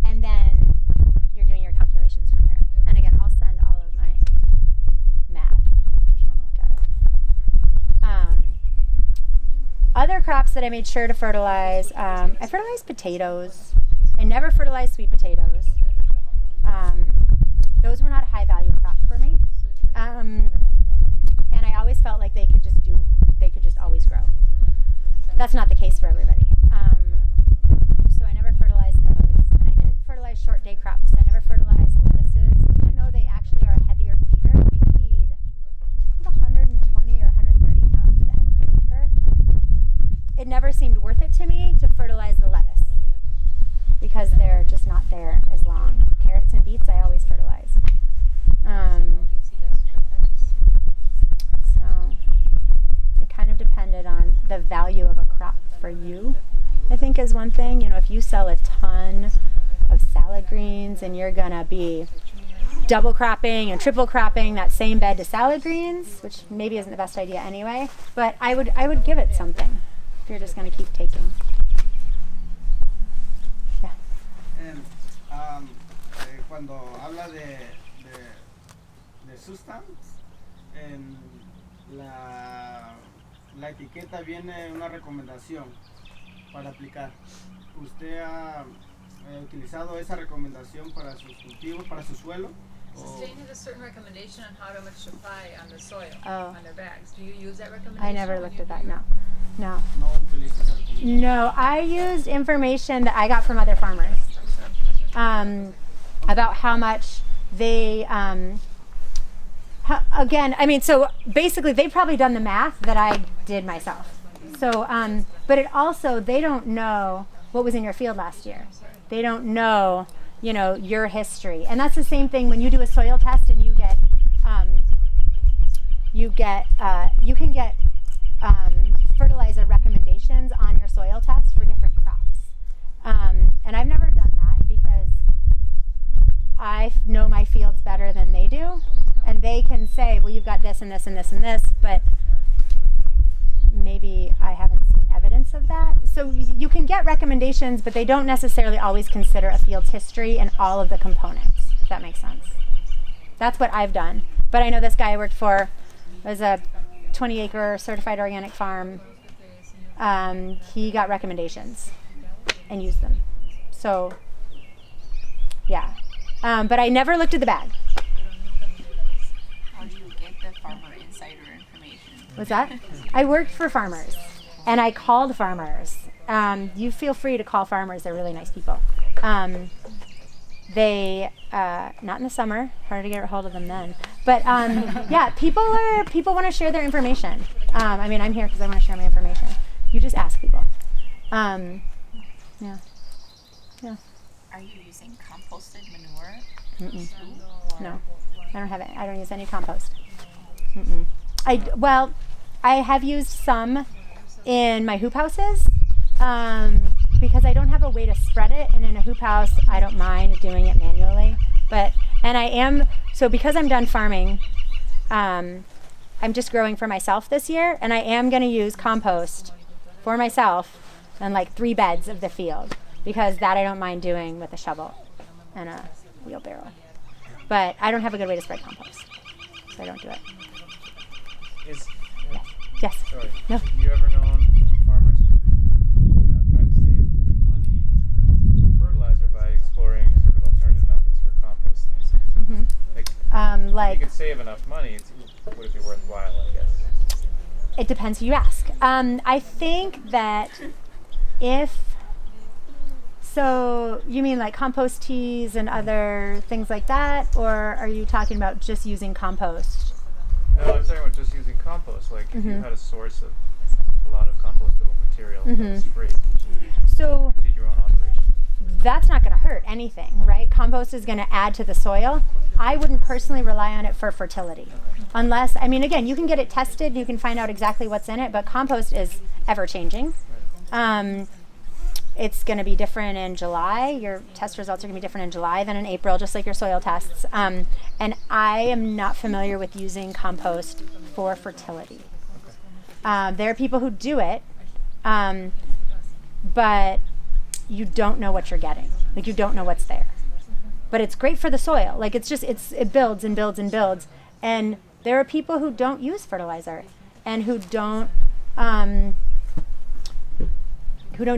And then you're doing your calculations from there. And again, I'll send all of my math if you want to look at it. Other crops that I made sure to fertilize, I fertilized potatoes. I never fertilized sweet potatoes. Those were not a high value crop for me. And I always felt like they could just always grow. That's not the case for everybody. So I never fertilized those. And I didn't fertilize short day crops. I never fertilized lettuces, even though they actually are a heavier feeder. They need 120 or 130 pounds of N per acre. It never seemed worth it to me to fertilize the lettuce because they're just not there as long. Carrots and beets I always fertilize. So it kind of depended on the value of a crop for you, I think is one thing. If you sell a ton of salad greens and you're gonna be double cropping and triple cropping that same bed to salad greens, which maybe isn't the best idea anyway, but I would give it something if you're just gonna keep taking. Yeah. And cuando habla de substance, en la etiqueta viene una recomendación para aplicar. ¿Usted ha utilizado esa recomendación para sus cultivos, para su suelo? Sustain has a certain recommendation on how much to apply on the soil, Oh. on their bags. Do you use that recommendation? I never looked at that, no. No utiliza esa recomendación. No, I used information that I got from other farmers about how much they, so basically they've probably done the math that I did myself. So, but it also, they don't know what was in your field last year. They don't know, your history. And that's the same thing when you do a soil test and you can get fertilizer recommendations on your soil test for different crops. And I've never done that because I know my fields better than they do. And they can say, well, you've got this and this and this and this, but maybe I haven't seen evidence of that. So you can get recommendations, but they don't necessarily always consider a field's history and all of the components, if that makes sense. That's what I've done. But I know this guy I worked for was a 20-acre certified organic farm. He got recommendations and used them. So, yeah. But I never looked at the bag. How do you get the farmer insider information? What's that? I worked for farmers, and I called farmers. You feel free to call farmers. They're really nice people. They, not in the summer, hard to get a hold of them then. But yeah, people want to share their information. I'm here because I want to share my information. You just ask people. Yeah. Are you using composted manure? Mm-mm. No, I don't have it. I don't use any compost. I have used some in my hoop houses because I don't have a way to spread it, and in a hoop house I don't mind doing it manually. Because I'm done farming, I'm just growing for myself this year, and I am going to use compost for myself on like 3 beds of the field, because that I don't mind doing with a shovel and a wheelbarrow. But I don't have a good way to spread compost, so I don't do it. Yes. Sorry. No. Have you ever known farmers try to save money for fertilizer by exploring sort of alternative methods for composting? Mm-hmm. If you could save enough money, would it be worthwhile, I guess? It depends who you ask. I think that so you mean like compost teas and other things like that, or are you talking about just using compost? No, I'm talking about just using compost. Like if you had a source of a lot of compostable material that was free. So Did your own operation. that's not going to hurt anything, right? Compost is going to add to the soil. I wouldn't personally rely on it for fertility. Unless, I mean, again, you can get it tested and you can find out exactly what's in it, but compost is ever changing. It's going to be different in July. Your test results are going to be different in July than in April, just like your soil tests. And I am not familiar with using compost for fertility. There are people who do it, but you don't know what you're getting. Like, you don't know what's there. But it's great for the soil. Like, it builds and builds and builds. And there are people who don't use fertilizer and who don't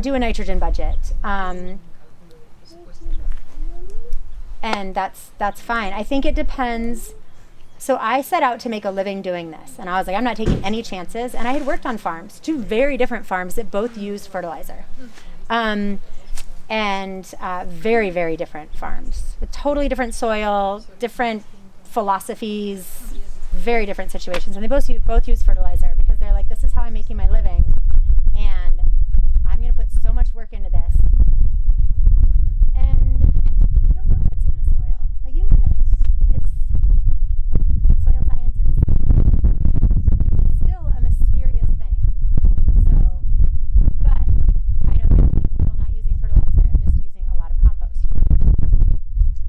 do a nitrogen budget. And that's fine. I think it depends. So I set out to make a living doing this, and I was like, I'm not taking any chances. And I had worked on farms, 2 very different farms that both used fertilizer. And very, very different farms with totally different soil, different philosophies, very different situations. And they both use fertilizer because they're like, this is how I'm making my living, and I'm going to put so much work into this. And you don't know what's in the soil. Like, you know, it's soil science is still a mysterious thing. So, but I know there are people not using fertilizer and just using a lot of compost.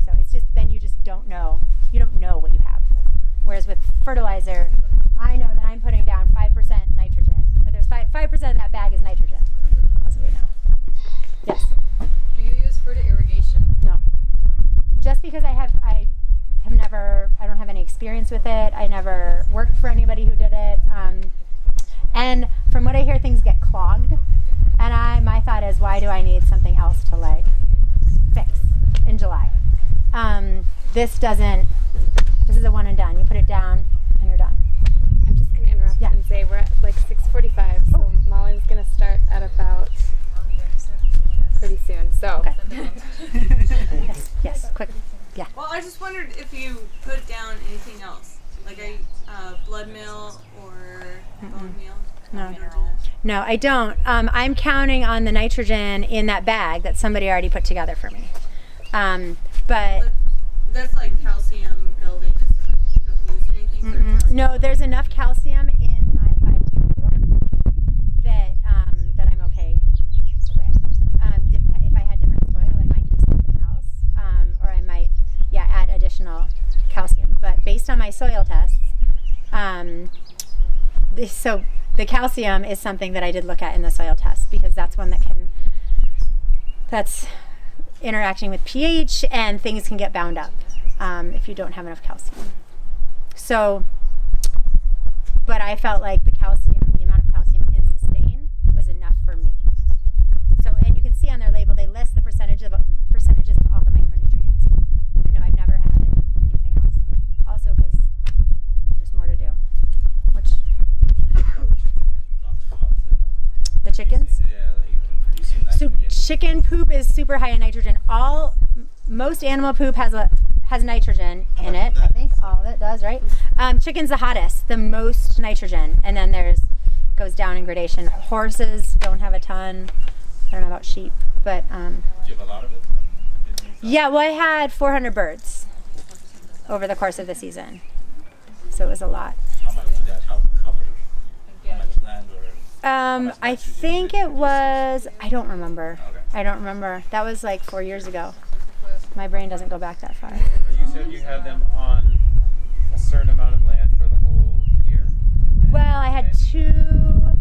So it's just, then you just don't know. You don't know what you have. Whereas with fertilizer, I know that I'm putting down 5% nitrogen. Or there's 5% of that bag is nitrogen. As we know. Yes. Do you use fertile irrigation? No. Just because I don't have any experience with it. I never worked for anybody who did it. And from what I hear, things get clogged. And my thought is, why do I need something else to like fix in July? This is a one and done. You put it down and you're done. I'm just going to interrupt and say we're at like 6:45, so Molly's going to start at about pretty soon. So, okay. Yes, quick. Yeah. Well, I just wondered if you put down anything else, like a blood meal or bone meal. No, I don't. I'm counting on the nitrogen in that bag that somebody already put together for me. But that's like calcium building. So you don't use anything for calcium. No, there's enough calcium in my 524 that I'm okay with. If I had different soil, I might use something else, or I might add additional calcium. But based on my soil tests, so the calcium is something that I did look at in the soil test, because that's one that's interacting with pH, and things can get bound up if you don't have enough calcium. So, but I felt like the amount of calcium in Sustain was enough for me. So, and you can see on their label, they list the percentages of all the micronutrients. No, I've never added anything else. Also, because there's more to do. Which the chickens? So chicken poop is super high in nitrogen. Most animal poop has nitrogen in it. I think all of it does, right? Chicken's the hottest, the most nitrogen, and then goes down in gradation. Horses don't have a ton. I don't know about sheep, but Do you have a lot of it? yeah. Well, I had 400 birds over the course of the season, so it was a lot. How much did that help cover? How much land or? I think it was, I don't remember. Okay. I don't remember. That was like 4 years ago. My brain doesn't go back that far. You said you had them on a certain amount of land for the whole year? Well, I had two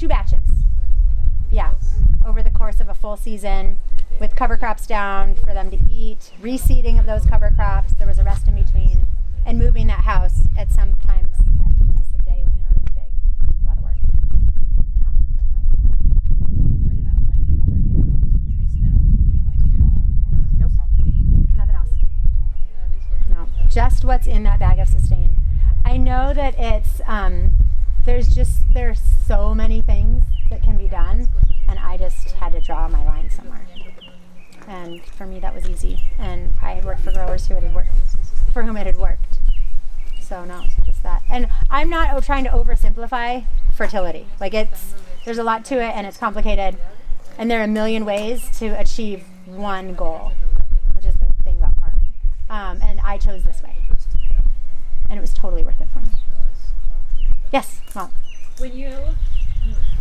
batches. Yeah, over the course of a full season, with cover crops down for them to eat, reseeding of those cover crops. There was a rest in between, and moving that house at some times twice a day when they were really big. A lot of work. Not worth it. What about like other minerals, trace minerals, maybe like calcium or something? Nothing else. No, just what's in that bag of Sustain. I know that it's there's so many things that can be done, and I just had to draw my line somewhere. And for me, that was easy. And I had worked for growers for whom it had worked. So no, just that. And I'm not trying to oversimplify fertility. Like there's a lot to it and it's complicated, and there are a million ways to achieve one goal, which is the thing about farming. And I chose this way, and it was totally worth it for me. Yes, Mom. When you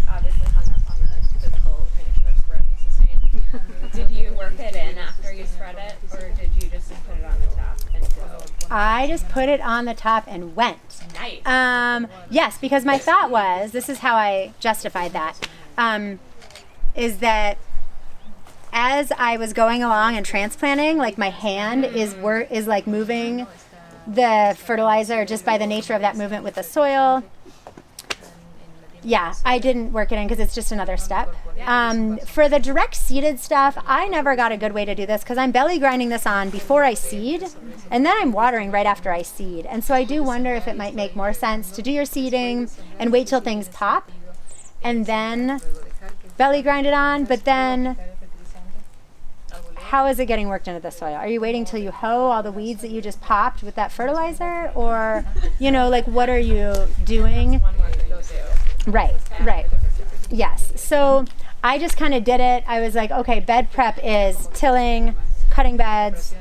obviously hung up on the physical nature of spread and sustain, did you work it in after you spread it, or did you just put it on the top and go? I just put it on the top and went. Nice. Yes, because my thought was, this is how I justified that, is that as I was going along and transplanting, like my hand is like moving the fertilizer just by the nature of that movement with the soil. Yeah, I didn't work it in because it's just another step. For the direct seeded stuff, I never got a good way to do this because I'm belly grinding this on before I seed, and then I'm watering right after I seed. And so I do wonder if it might make more sense to do your seeding and wait till things pop and then belly grind it on. But then how is it getting worked into the soil? Are you waiting till you hoe all the weeds that you just popped with that fertilizer? Or, like what are you doing? Right. Yes. So I just kind of did it. I was like, okay, bed prep is tilling, cutting beds,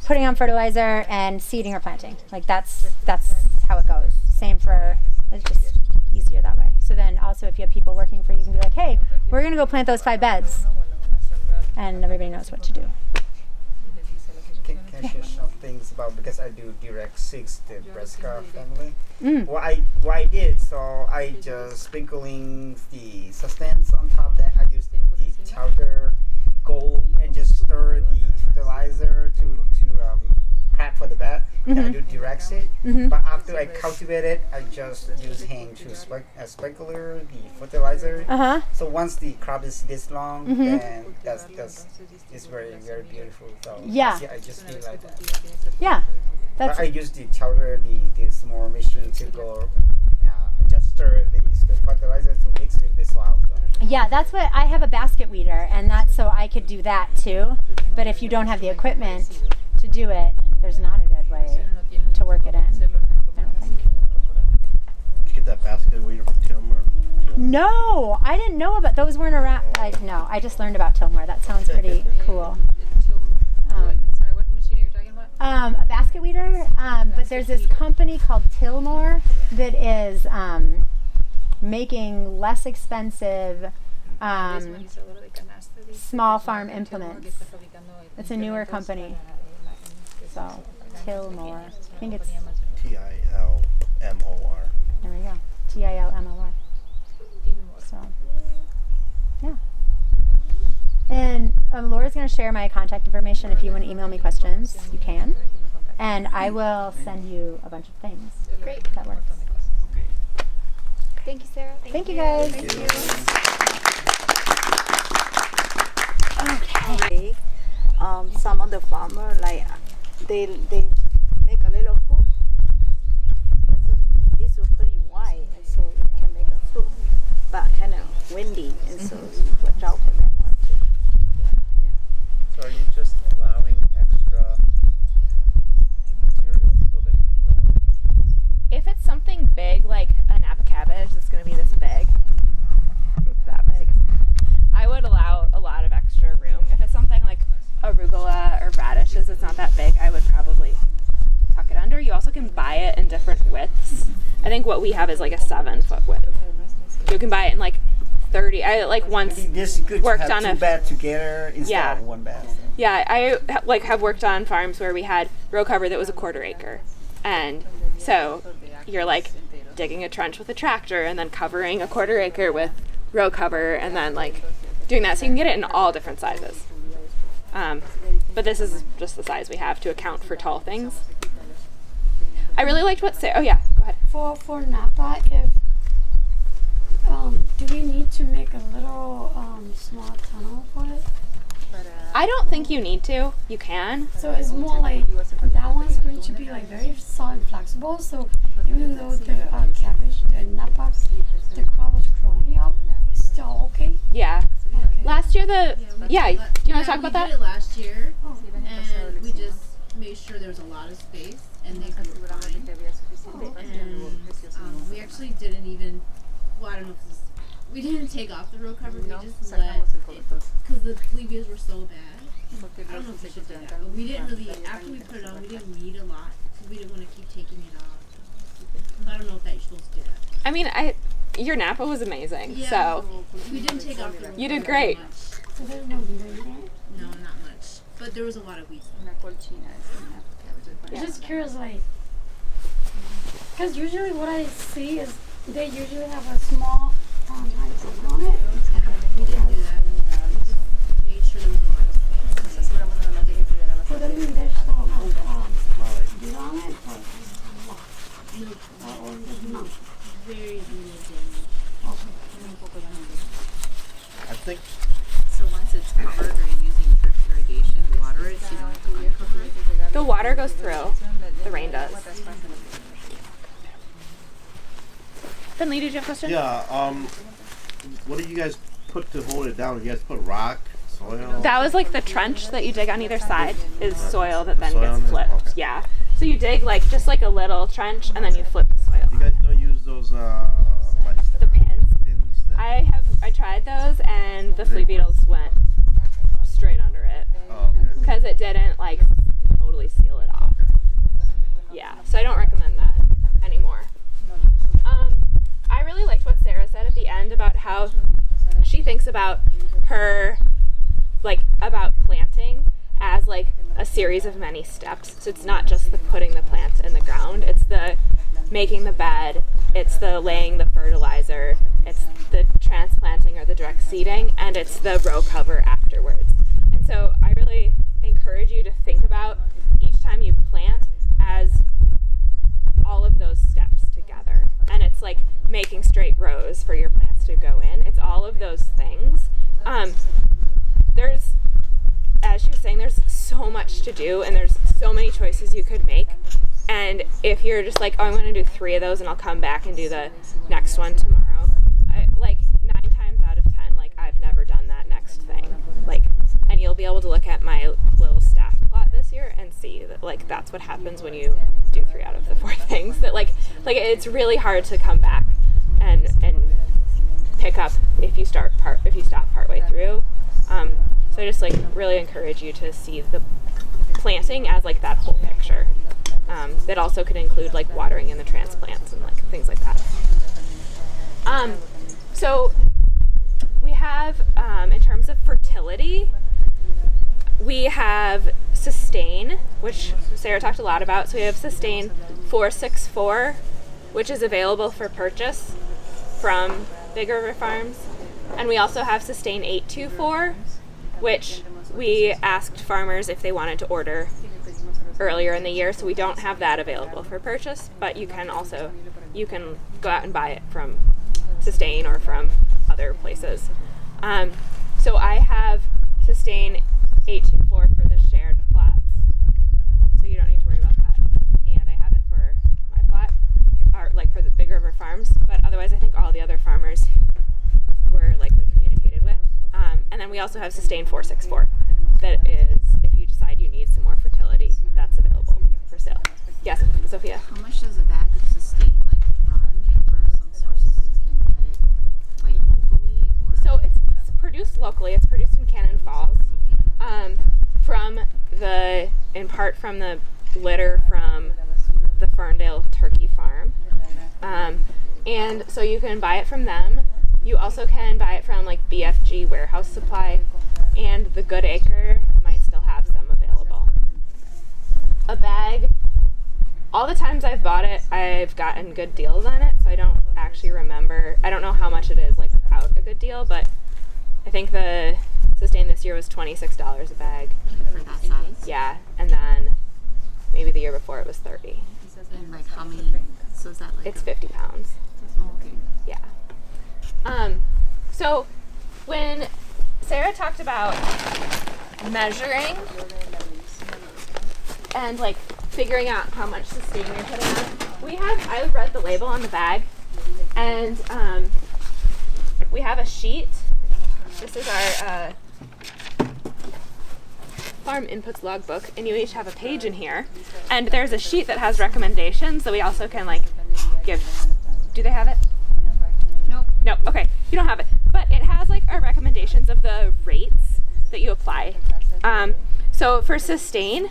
putting on fertilizer, and seeding or planting. Like that's how it goes. Same for, it's just easier that way. So then also if you have people working for you, you can be like, hey, we're going to go plant those 5 beds. And everybody knows what to do. Can I share some things about, because I do direct 6, the brassica family. What I did, so I just sprinkling the substance on top. That I use the chowder gold and just stir the fertilizer to prep for the bed. Then I do direct seed. But after I cultivate it, I just use hand to sprinkler the fertilizer. So once the crop is this long, then that's it's very, very beautiful. So yeah, I just feel like that. Yeah, but I use the chowder, the small machine to go just stir the fertilizer to mix with the soil. Yeah, that's what I have, a basket weeder, and that's so I could do that too. But if you don't have the equipment to do it, there's not a good way to work it in, I don't think. Did you get that basket weeder from Tilmore? No, I didn't know about those. Weren't around. I just learned about Tilmore. That sounds pretty cool. Sorry, what machine are you talking about? A basket weeder, but there's this company called Tilmore that is making less expensive small farm implements. It's a newer company. So, Tilmore. I think it's Tilmor. There we go. Tilmor. So, yeah. And Laura's going to share my contact information. If you want to email me questions, you can. And I will send you a bunch of things. Great. That works. Thank you, Sarah. Thank you, guys. Thank you. Okay. Some of the farmer they make a little hoop. And so this is pretty wide, and so you can make a hoop, but kind of windy, and so you watch out for that one too. Yeah. So are you just allowing extra material so that you can grow it? If it's something big like a Napa cabbage that's going to be this big, that big, I would allow a lot of extra room. If it's something like arugula or radishes that's not that big, I would probably tuck it under. You also can buy it in different widths. I think what we have is like a 7-foot width. You can buy it in like 30. I once worked on 2 beds together instead of 1 bed. Yeah, I have worked on farms where we had row cover that was a 1/4 acre, and so you're like digging a trench with a tractor and then covering a 1/4 acre with row cover and then like doing that, so you can get it in all different sizes. But this is just the size we have to account for tall things. I really liked what Sarah. Oh yeah, go ahead. For Napa, if do we need to make a little small tunnel for it? I don't think you need to. You can. So it's more like that one's going to be like very soft and flexible. So even though the cabbage, the Napa, the crop was growing up, it's still okay. Yeah. Okay. Last year do you want to talk about that? We did it last year, and we just made sure there was a lot of space, and they grew fine. And we actually didn't even. Well, I don't know if this is take off the row cover. We just let it, because the fleas were so bad. I don't know if we should do that, but we didn't really, after we put it on, we didn't need a lot, because we didn't want to keep taking it off. So I don't know if that you're supposed to do that. I mean, your Napa was amazing, Yeah, so we didn't take off the row you did cover great. much. So there's no weed in there? No, not much. But there was a lot of weeds. I'm just curious, like, because usually what I see is they usually have a small on it. We didn't do that. We just made sure there was a lot of space. So that means there's still have weed on it? Or no? Very little damage. I think So once it's covered, are you using drip irrigation to water it so you don't have to uncover it? The water goes through. The rain does. Finley, did you have a question? yeah. What do you guys put to hold it down? You guys put rock, soil. That was like the trench that you dig on either side is soil that then Soil gets on it? flipped. Okay. Yeah. So you dig like just like a little trench and then you flip the soil. You guys don't use those like The pins. pins that I tried those and the flea beetles went straight under it oh, okay. because it didn't like totally seal it off. Yeah. So I don't recommend that anymore. I really liked what Sarah said at the end about how she thinks about her, like, about planting as like a series of many steps. So it's not just the putting the plants in the ground, it's the making the bed, it's the laying the fertilizer, it's the transplanting or the direct seeding, and it's the row cover afterwards. And so I really encourage you to think about each time you plant as all of those steps together. And it's like making straight rows for your plants to go in. It's all of those things. There's, as she was saying, there's so much to do and there's so many choices you could make. And if you're just like, oh, I'm going to do 3 of those and I'll come back and do the next one tomorrow, like 9 times out of 10, like I've never done that next thing. Like, and you'll be able to look at my little staff plot this year and see that like that's what happens when you do 3 out of the 4 things. That like it's really hard to come back and pick up if you stop partway through. So I just like really encourage you to see the planting as like that whole picture. That also could include like watering in the transplants and like things like that. So we have in terms of fertility, we have Sustain, which Sarah talked a lot about. So we have Sustain 464, which is available for purchase from Big River Farms. And we also have Sustain 824, which we asked farmers if they wanted to order earlier in the year. So we don't have that available for purchase, but you can go out and buy it from Sustain or from other places. So I have Sustain 824 for the shared plots, so you don't need to worry about that. And I have it for my plot, or like for the Big River Farms, but otherwise I think all the other farmers were likely communicated with. And then we also have Sustain 464, that is, if you decide you need some more fertility, that's available for sale. Yes, Sophia? How much does a bag of Sustain run? What are some sources that you can get it locally? Or? So it's produced locally. It's produced in Cannon Falls, in part from the litter from the Ferndale Turkey Farm. And so you can buy it from them. You also can buy it from like BFG Warehouse Supply, and the Good Acre might still have some available. A bag, all the times I've bought it, I've gotten good deals on it, so I don't actually remember. I don't know how much it is like without a good deal, but I think the Sustain this year was $26 a bag. For that size? Yeah, and then maybe the year before it was $30. And like how many? So is that like? It's 50 pounds. Oh, okay. Yeah. So when Sarah talked about measuring and like figuring out how much Sustain you're putting on, I read the label on the bag, and we have a sheet. This is our Farm Inputs Logbook, and you each have a page in here. And there's a sheet that has recommendations that we also can like give. Do they have it? Nope. No. Okay. You don't have it. but it has like our recommendations of the rates that you apply. So for sustain,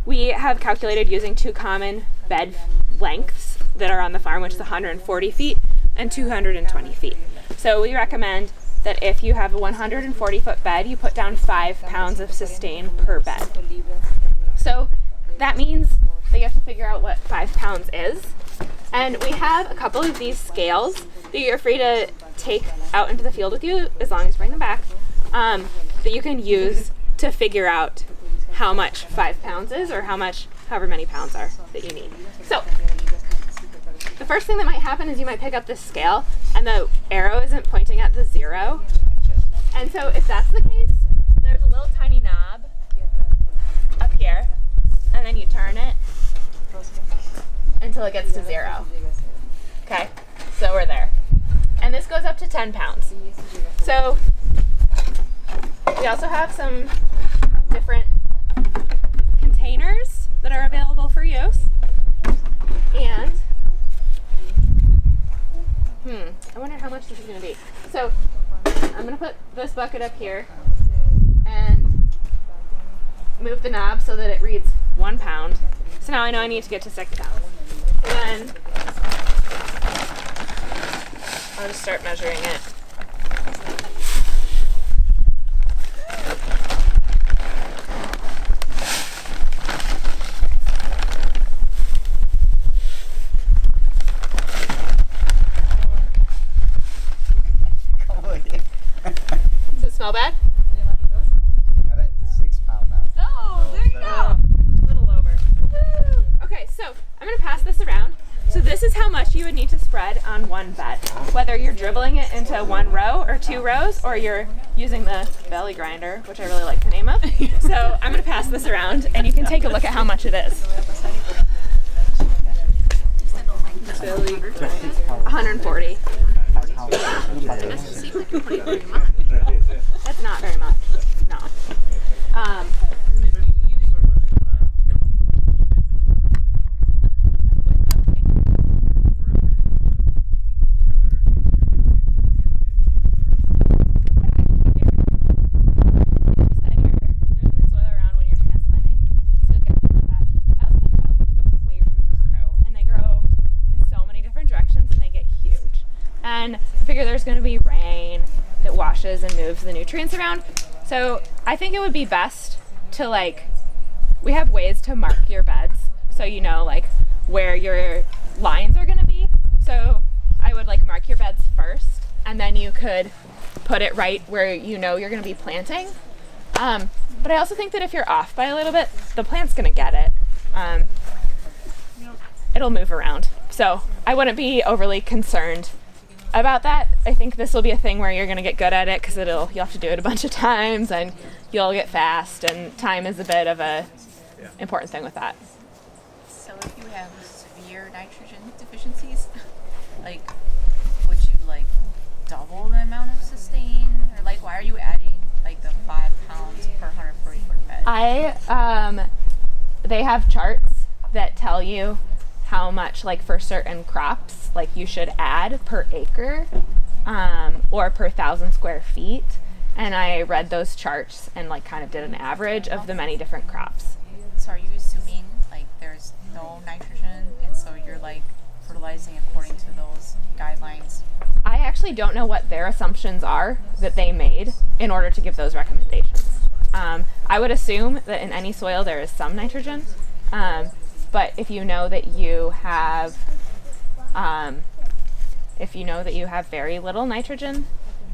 we have calculated using 2 common bed lengths that are on the farm, which is 140 feet and 220 feet. So we recommend that if you have a 140-foot bed, you put down 5 pounds of sustain per bed. So that means that you have to figure out what 5 pounds is. And we have a couple of these scales that you're free to take out into the field with you, as long as you bring them back, that you can use to figure out how much 5 pounds is, or however many pounds are that you need. So the first thing that might happen is you might pick up this scale and the arrow isn't pointing at the 0. And so if that's the case, there's a little tiny knob up here, and then you turn it until it gets to 0. Okay, so we're there. And this goes up to 10 pounds. So we also have some different containers that are available for use. And I wonder how much this is going to be. So I'm going to put this bucket up here and move the knob so that it reads 1 pound. So now I know I need to get to 6 pounds. So then I'll just start measuring it. Does it smell bad? Got it? 6 pounds now. Oh, there you go. A little over. Woo. Okay, so I'm going to pass this around. So this is how much you would need to spread on one bed. Whether you're dribbling it into 1 row or 2 rows, or you're using the belly grinder, which I really like the name of. So I'm going to pass this around, and you can take a look at how much it is. 140. That's not very much. No. And I figure there's going to be rain that washes and moves the nutrients around. So I think it would be best to we have ways to mark your beds so you know where your lines are going to be. So I would mark your beds first, and then you could put it right where you know you're going to be planting. But I also think that if you're off by a little bit, the plant's going to get it. It'll move around. So I wouldn't be overly concerned about that. I think this will be a thing where you're going to get good at it, because you'll have to do it a bunch of times and you'll get fast, and time is a bit of a important thing with that. So if you have severe nitrogen deficiencies, would you double the amount of sustain, or why are you adding the 5 pounds per 140 foot bed? They have charts that tell you how much for certain crops you should add per acre or per 1,000 square feet, and I read those charts and kind of did an average of the many different crops. So are you assuming there's no nitrogen, and so you're fertilizing according to those guidelines? I actually don't know what their assumptions are that they made in order to give those recommendations. I would assume that in any soil there is some nitrogen, but if you know that you have very little nitrogen,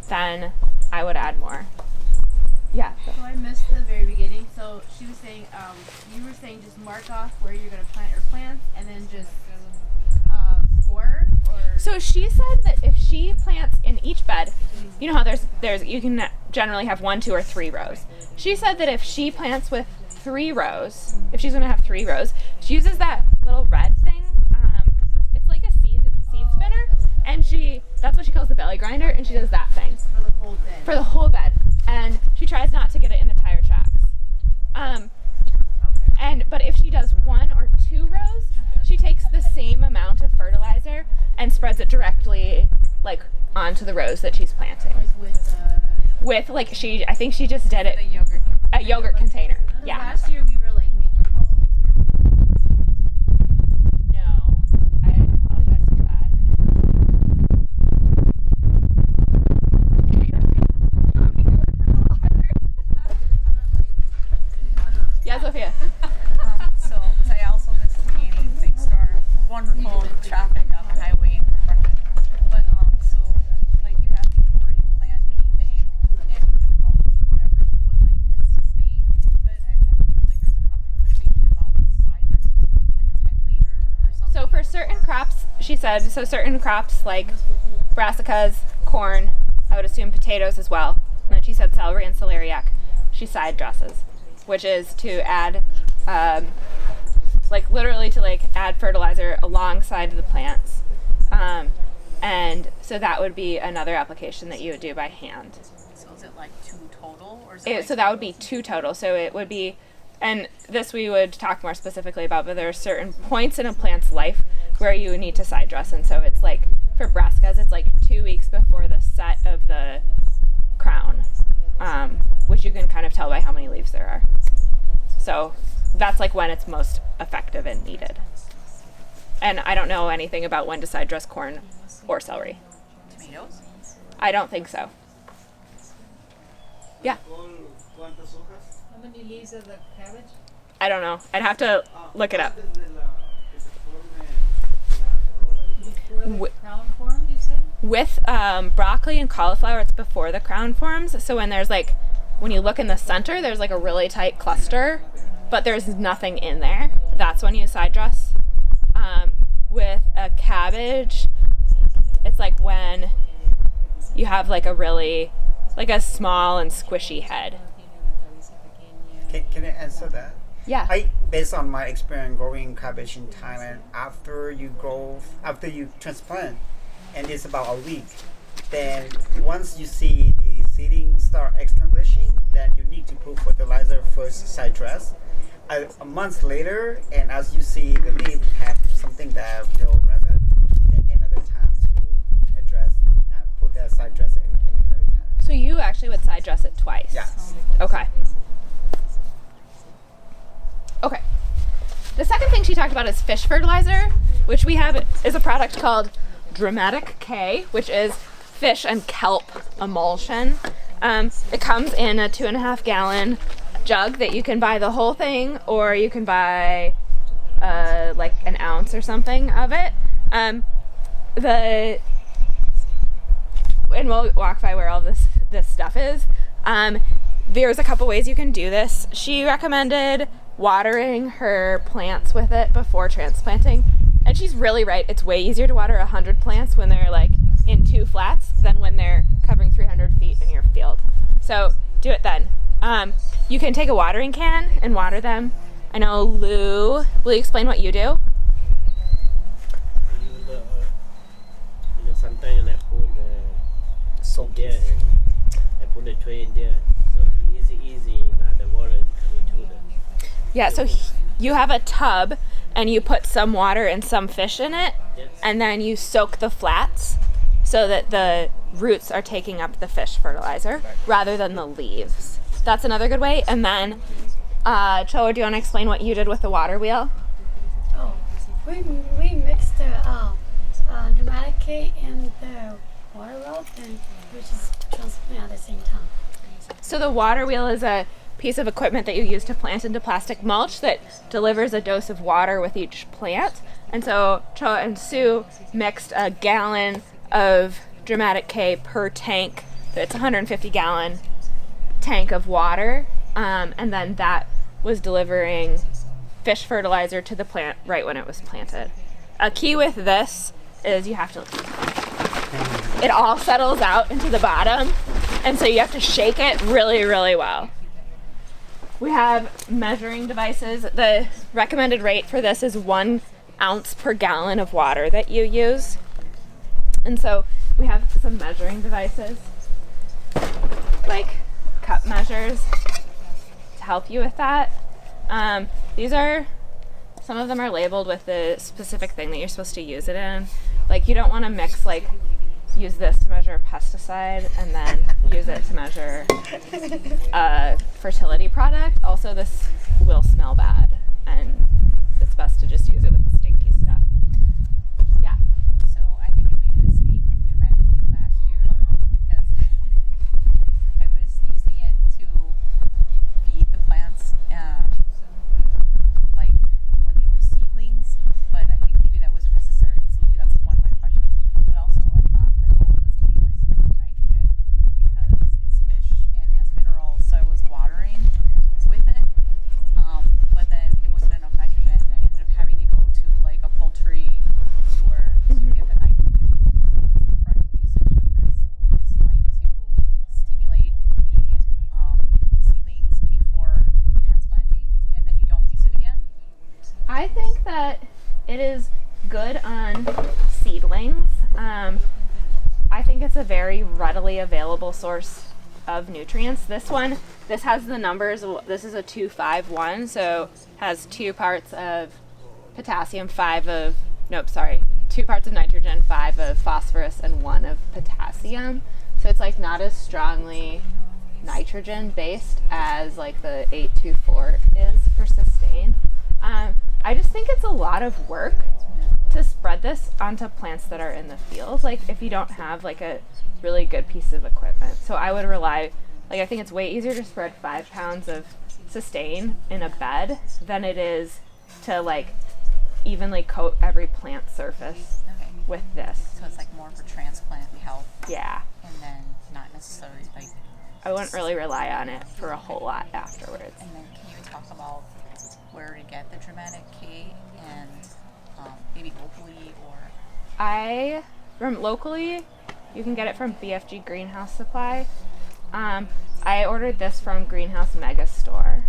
then I would add more. Yeah. So I missed the very beginning. So she was saying, you were saying just mark off where you're going to plant your plants, and then just pour, or? So she said that if she plants in each bed, you know how you can generally have 1, 2, or 3 rows. She said that if she plants with 3 rows, if she's going to have 3 rows, she uses that little red thing. It's like a seed spinner, and that's what she calls the belly grinder, and she does that thing for the whole bed, and she tries not to get it in the tire tracks. But if she does 1 or 2 rows, she takes the same amount of fertilizer and spreads it directly onto the rows that she's planting. with like I think she just did it a yogurt container. Yeah. Last year we were like making holes. No, I apologize for that. Yeah, Sophia. So I also missed the meeting thanks to our wonderful traffic on the highway in front of it. But so like you have before you plant anything and mulch or whatever, you put like in sustain. But I feel like there's a conversation about side dressing stuff like a time later or something. So for certain crops, she said, certain crops like brassicas, corn, I would assume potatoes as well. And then she said celery and celeriac, she side dresses, which is to add, like literally to like add fertilizer alongside the plants. And so that would be another application that you would do by hand. So is it like 2 total or So that would be 2 total. So it would be, and this we would talk more specifically about, but there are certain points in a plant's life where you need to side dress. And so it's like, for brassicas, it's like 2 weeks before the set of the crown, which you can kind of tell by how many leaves there are. So that's like when it's most effective and needed. And I don't know anything about when to side dress corn or celery. Tomatoes? I don't think so. Yeah. How many leaves of the cabbage? I don't know. I'd have to look it up. Crown form, you said? With broccoli and cauliflower, it's before the crown forms. So when there's like, when you look in the center, there's like a really tight cluster, but there's nothing in there. That's when you side dress. With a cabbage, it's like when you have like a really, like a small and squishy head. Can I answer that? Yeah. Based on my experience growing cabbage in Thailand, after you transplant, and it's about a week, then once you see the seeding start establishing, then you need to put fertilizer first side dress. A month later, and as you see the leaf have something that will rather, then another time to address, put that side dress in another time. So you actually would side dress it twice? Yes. Okay. Okay. The second thing she talked about is fish fertilizer, which we have is a product called Dramatic K, which is fish and kelp emulsion. It comes in a 2.5 gallon jug that you can buy the whole thing, or you can buy like an ounce or something of it. And we'll walk by where all this stuff is. There's a couple ways you can do this. She recommended watering her plants with it before transplanting, and she's really right. It's way easier to water 100 plants when they're like in 2 flats than when they're covering 300 feet in your field. So do it then. You can take a watering can and water them. I know, Lou, will you explain what you do? Sometimes I put soap there and I put the tray in there, so easy that the water is coming to them. Yeah, so you have a tub and you put some water and some fish in it, Yes. and then you soak the flats so that the roots are taking up the fish fertilizer rather than the leaves. That's another good way. And then, Cho, do you want to explain what you did with the water wheel? Oh, we mixed the dramatic K and the water well, and we just transplant at the same time. So the water wheel is a piece of equipment that you use to plant into plastic mulch that delivers a dose of water with each plant. And so Cho and Sue mixed a gallon of Dramatic K per tank. It's a 150 gallon tank of water, and then that was delivering fish fertilizer to the plant right when it was planted. A key with this is you have to, it all settles out into the bottom, and so you have to shake it really, really well. We have measuring devices. The recommended rate for this is 1 ounce per gallon of water that you use. And so we have some measuring devices, like cup measures, to help you with that. These are, some of them are labeled with the specific thing that you're supposed to use it in. Like, you don't want to mix like use this to measure pesticide and then use it to measure a fertility product. Also, this will smell bad, and it's best to just use it with the stinky stuff. Yeah. So I think I made a mistake dramatically last year because I was using it to feed the plants like when they were seedlings, but I think maybe that wasn't necessary. So maybe that's one of my questions. But also I thought that, this can be nice for nitrogen because it's fish and it has minerals, so I was watering with it. But then it wasn't enough nitrogen, and I ended up having to go to like a poultry manure to get the nitrogen. So what's the correct usage of this? It's like to stimulate the seedlings before transplanting, and then you don't use it again? I think that it is good on seedlings. I think it's a very readily available source of nutrients. This has the numbers. This is a 2-5-1, so has 2 parts of potassium, 2 parts of nitrogen, 5 of phosphorus, and 1 of potassium. So it's like not as strongly nitrogen based as like the 824 is for sustain. I just think it's a lot of work to spread this onto plants that are in the field, like if you don't have like a really good piece of equipment. So I would rely, I think it's way easier to spread 5 pounds of sustain in a bed than it is to like evenly coat every plant surface with this. So it's like more for transplant health. Yeah. And then not necessarily like. I wouldn't really rely on it for a whole lot afterwards. And then can you talk about where to get the dramatic K and maybe locally or? From locally, you can get it from BFG Greenhouse Supply. I ordered this from Greenhouse Mega Store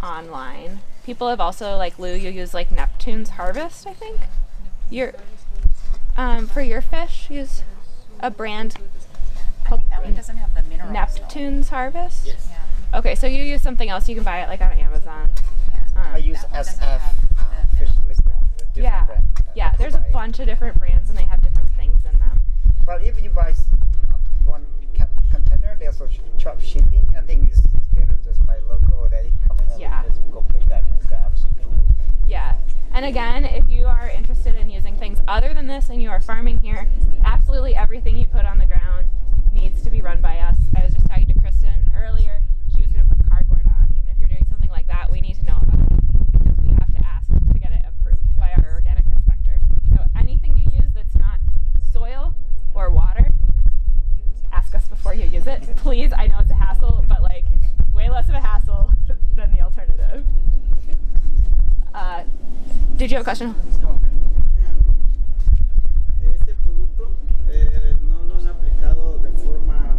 online. People have also, like Lou, you use like Neptune's Harvest, I think. For your fish, use a brand called that one doesn't have the minerals. Neptune's Harvest? Yes. Yeah. Okay, so you use something else. You can buy it like on Amazon. I use SF fish liquid. Yeah, yeah. There's a bunch of different brands and they have different things in them. But if you buy one container, they also charge shipping. I think it's better just buy local. They come in and just go pick that instead of shipping. Yeah. And again, if you are interested in using things other than this and you are farming here, absolutely everything you put on the ground needs to be run by us. I was just talking to Kristen earlier. She was going to put cardboard on. Even if you're doing something like that, we need to know about it because we have to ask to get it approved by our organic inspector. So anything you use that's not soil or water, ask us before you use it. Please, I know it's a hassle, but like way less of a hassle than the alternative. Did you have a question? Este producto no lo han aplicado de forma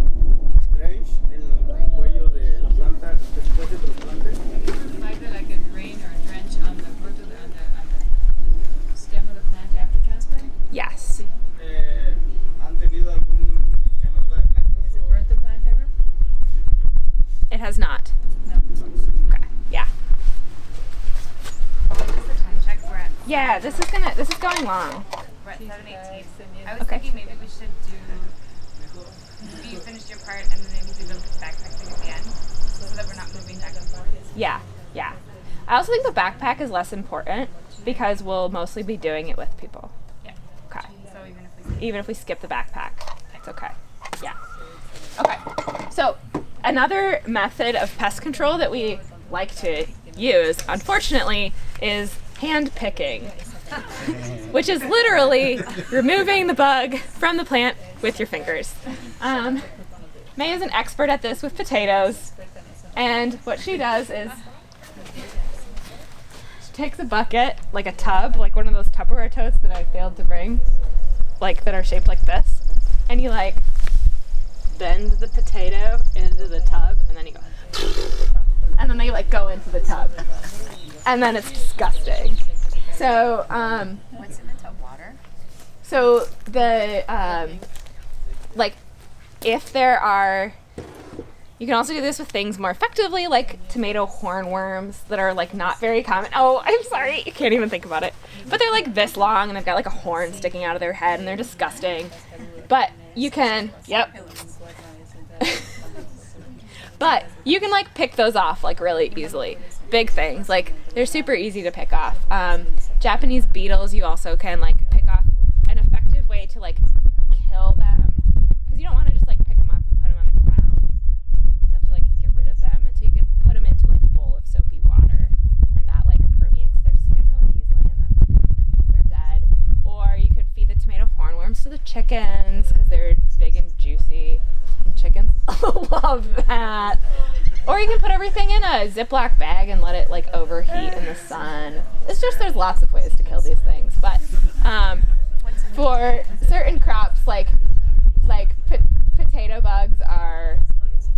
drench en el cuello de la planta después de trasplante. Either like a drain or a drench on the root of on the stem of the plant after transplant? Yes. ¿Han tenido algún quemadura de plantas? Has it burnt the plant ever? It has not. No. Okay. Yeah. What's the time check for it? Yeah, this is going long. We're at 7:18. I was thinking maybe we should do. You finished your part and then maybe do the backpack thing at the end, so that we're not moving back and forth. Yeah. I also think the backpack is less important because we'll mostly be doing it with people. Yeah. Okay. So even if we skip the backpack, it's okay. Yeah. Okay. So another method of pest control that we like to use, unfortunately, is hand picking, which is literally removing the bug from the plant with your fingers. May is an expert at this with potatoes, and what she does is she takes a bucket, like a tub, like one of those Tupperware totes that I failed to bring, like that are shaped like this, and you like bend the potato into the tub, and then you go, and then they like go into the tub, and then it's disgusting. So what's in the tub? Water? So the like if there are, You can also do this with things more effectively, like tomato hornworms that are like not very common. Oh, I'm sorry, I can't even think about it. But they're like this long and they've got like a horn sticking out of their head and they're disgusting. But you can, but you can like pick those off like really easily. Big things, like they're super easy to pick off. Japanese beetles, you also can like pick off. An effective way to like kill them, because you don't want to just like pick them up and put them on the ground. You have to like get rid of them, and so you can put them into like a bowl of soapy water, and that like permeates their skin really easily, and then they're dead. Or you could feed the tomato hornworms to the chickens because they're big and juicy, and chickens love that. Or you can put everything in a Ziploc bag and let it like overheat in the sun. It's just, there's lots of ways to kill these things, but for certain crops like potato bugs are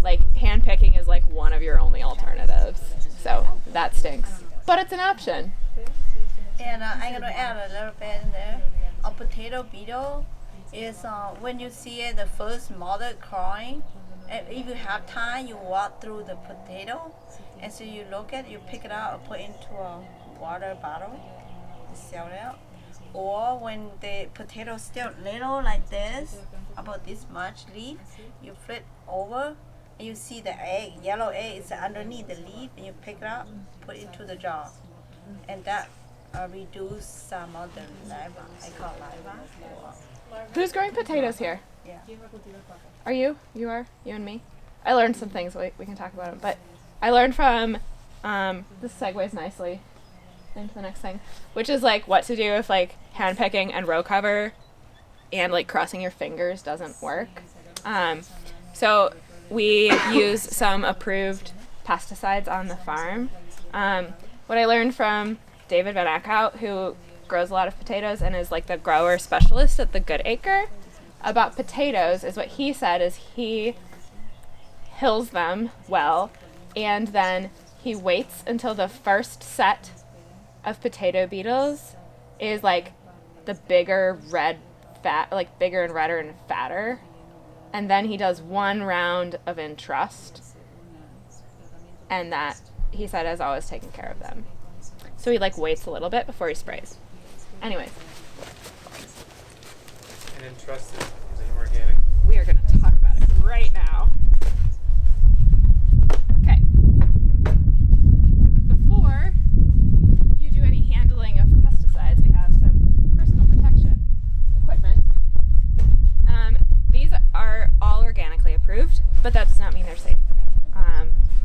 like hand picking is like one of your only alternatives, so that stinks, but it's an option. And I'm gonna add a little bit in there. A potato beetle is when you see it, the first mother crawling. And if you have time, you walk through the potato, and so you look at it, you pick it out and put it into a water bottle, and sell it out. Or when the potato still little like this, about this much leaf, you flip over and you see the egg, yellow egg is underneath the leaf, and you pick it up, put it into the jar, and that reduce some of the larvae. I call larvae. Who's growing potatoes here? Yeah. Are you? You are? You and me? I learned some things. We can talk about them. But I learned from, this segues nicely into the next thing, which is like what to do if like hand picking and row cover and like crossing your fingers doesn't work. So we use some approved pesticides on the farm. What I learned from David Van Ackhout, who grows a lot of potatoes and is like the grower specialist at the Good Acre, about potatoes is what he said is he hills them well, and then he waits until the first set of potato beetles is like the bigger red fat, like bigger and redder and fatter, and then he does one round of entrust, and that he said has always taken care of them. So he like waits a little bit before he sprays. Anyways. And entrust is it organic? We are going to talk about it right now. Okay. Before you do any handling of pesticides, we have some personal protection equipment. These are all organically approved, but that does not mean they're safe.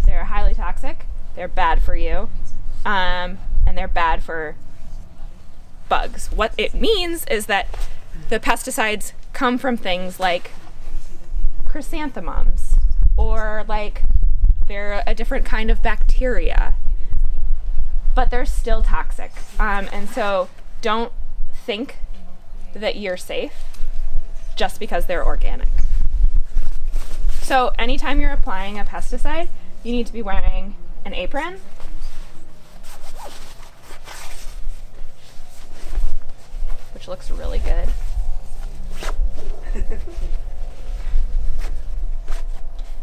They're highly toxic, they're bad for you, and they're bad for bugs. What it means is that the pesticides come from things like chrysanthemums, or like they're a different kind of bacteria, but they're still toxic. And so don't think that you're safe just because they're organic. So anytime you're applying a pesticide, you need to be wearing an apron, which looks really good.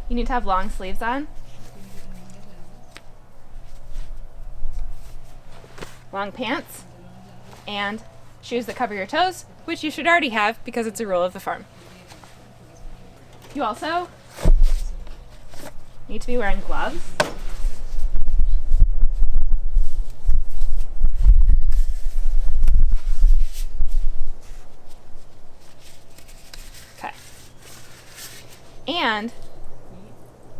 You need to have long sleeves on, long pants, and shoes that cover your toes, which you should already have because it's a rule of the farm. You also need to be wearing gloves. Okay. And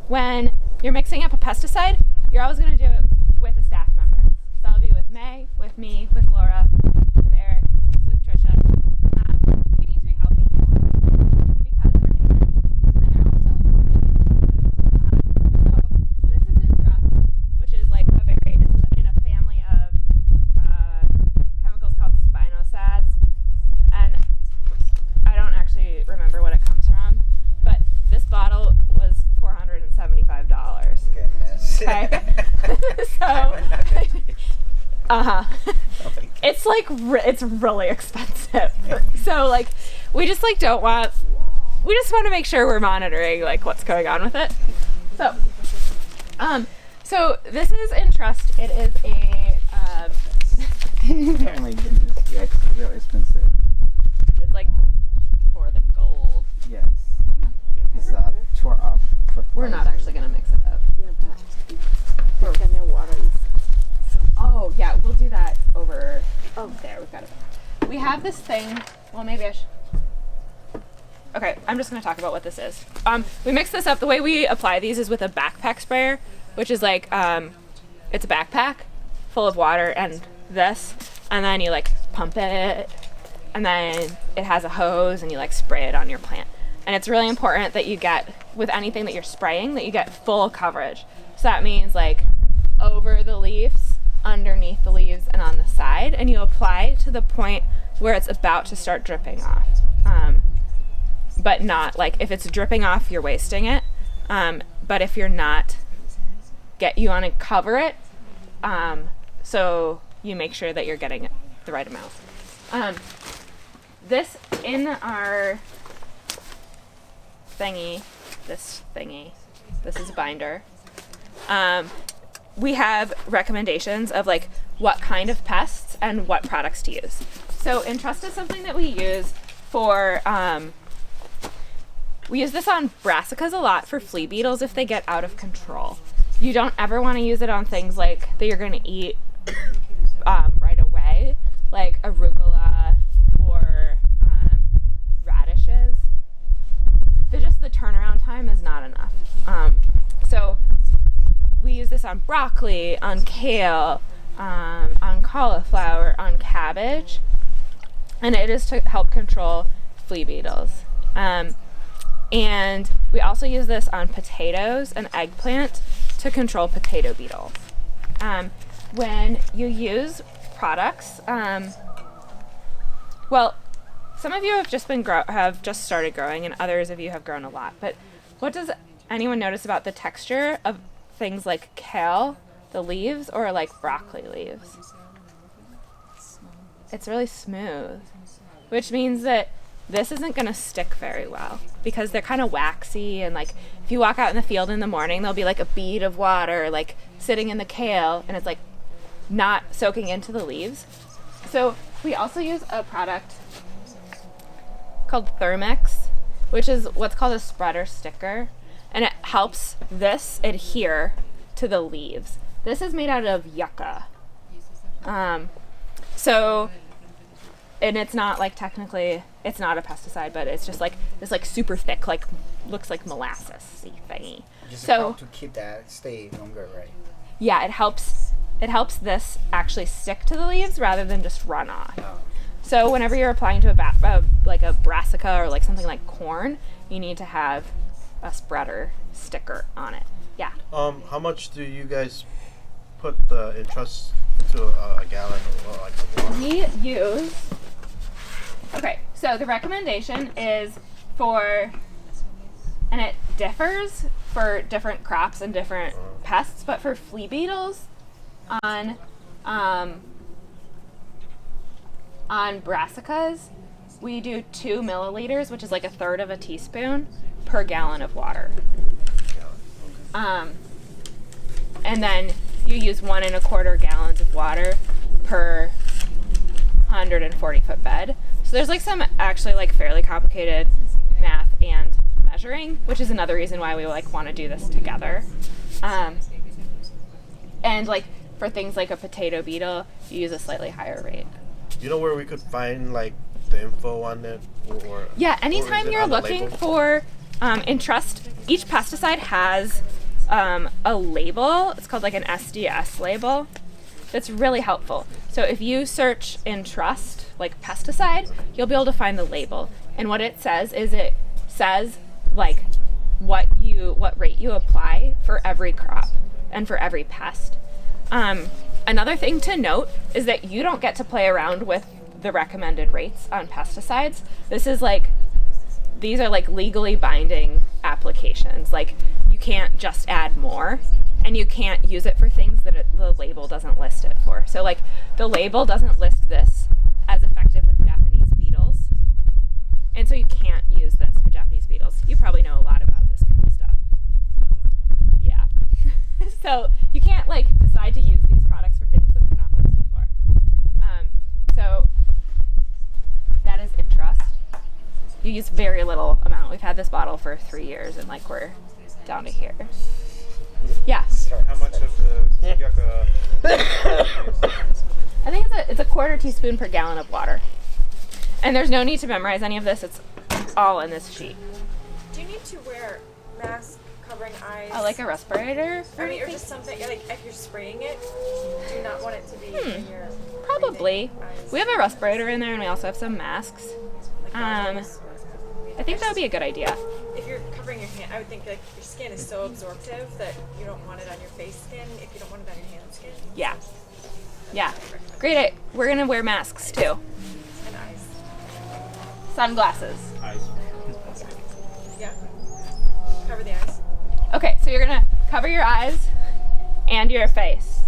when you're mixing up a pesticide, you're always going to do it with a staff member. So that'll be with May, with me, with Laura, with Eric, with Trisha. We need to be healthy because they're so this is entrust, which is like it's in a family of chemicals called spinosads, and I don't actually remember what it comes from, but this bottle was $475. Goodness. Okay. So it's like it's really expensive. So like we just like we just want to make sure we're monitoring like what's going on with it. So this is Entrust. It is a Oh my goodness, yeah, it's real expensive. it's like more than gold. Yes. It's tore up. We're not actually gonna mix it up. Oh yeah, we'll do that over. Oh, there, we've got it. We have this thing. Well, maybe I should. Okay, I'm just gonna talk about what this is. We mix this up. The way we apply these is with a backpack sprayer, which is like it's a backpack full of water and this, and then you like pump it, and then it has a hose, and you like spray it on your plant. And it's really important that you get, with anything that you're spraying, that you get full coverage. So that means like over the leaves, underneath the leaves, and on the side, and you apply to the point where it's about to start dripping off. But not like, if it's dripping off, you're wasting it. But if you're not, you want to cover it, so you make sure that you're getting the right amount. This in our thingy, this is a binder. We have recommendations of like what kind of pests and what products to use. So Entrust is something that we use for, we use this on brassicas a lot for flea beetles if they get out of control. You don't ever want to use it on things like that you're going to eat right away, like arugula or radishes. The turnaround time is not enough. So we use this on broccoli, on kale, on cauliflower, on cabbage, and it is to help control flea beetles. And we also use this on potatoes and eggplant to control potato beetles. When you use products, well, some of you have just started growing, and others of you have grown a lot. But what does anyone notice about the texture of things like kale, the leaves, or like broccoli leaves? It's really smooth, which means that this isn't going to stick very well because they're kind of waxy, and like if you walk out in the field in the morning, there'll be like a bead of water like sitting in the kale, and it's like not soaking into the leaves. So we also use a product called Thermix, which is what's called a spreader sticker, and it helps this adhere to the leaves. This is made out of yucca. And it's not like technically, it's not a pesticide, but it's just like this like super thick, like looks like molasses-y thingy. Just help to keep that stay longer, right? Yeah, it helps this actually stick to the leaves rather than just run off. Oh. So whenever you're applying to like a brassica or like something like corn, you need to have a spreader sticker on it. Yeah. How much do you guys put the Entrust into a gallon or like a water? We use. Okay, so the recommendation is for, and it differs for different crops and different pests, but for flea beetles, on brassicas, we do 2 milliliters, which is like 1/3 of a teaspoon per gallon of water. And then you use 1 1/4 gallons of water per 140-foot bed. So there's like some actually like fairly complicated math and measuring, which is another reason why we like want to do this together. And like for things like a potato beetle, you use a slightly higher rate. You know where we could find like the info on it? Or yeah, anytime you're looking for Entrust, each pesticide has a label. It's called like an SDS label. That's really helpful. So if you search Entrust, like pesticide, you'll be able to find the label. And what it says is it says like what rate you apply for every crop and for every pest. Another thing to note is that you don't get to play around with the recommended rates on pesticides. These are like legally binding applications. Like you can't just add more, and you can't use it for things that the label doesn't list it for. So like the label doesn't list this as effective with Japanese beetles, and so you can't use this for Japanese beetles. You probably know a lot about this kind of stuff. you use very little amount. We've had this bottle for 3 years, and like we're down to here. Yeah. How much of the yucca? I think it's a quarter teaspoon per gallon of water. And there's no need to memorize any of this. It's all in this sheet. Do you need to wear masks covering eyes? Like a respirator? I mean, or just something, like if you're spraying it, do you not want it to be in your Probably. We have a respirator in there, and we also have some masks. I think that would be a good idea. If you're covering your hand, I would think like your skin is so absorptive that you don't want it on your face skin if you don't want it on your hand skin. Yeah. Yeah. Great. We're going to wear masks, too. And eyes. Sunglasses. Eyes. Yeah. Cover the eyes. Okay, so you're going to cover your eyes and your face.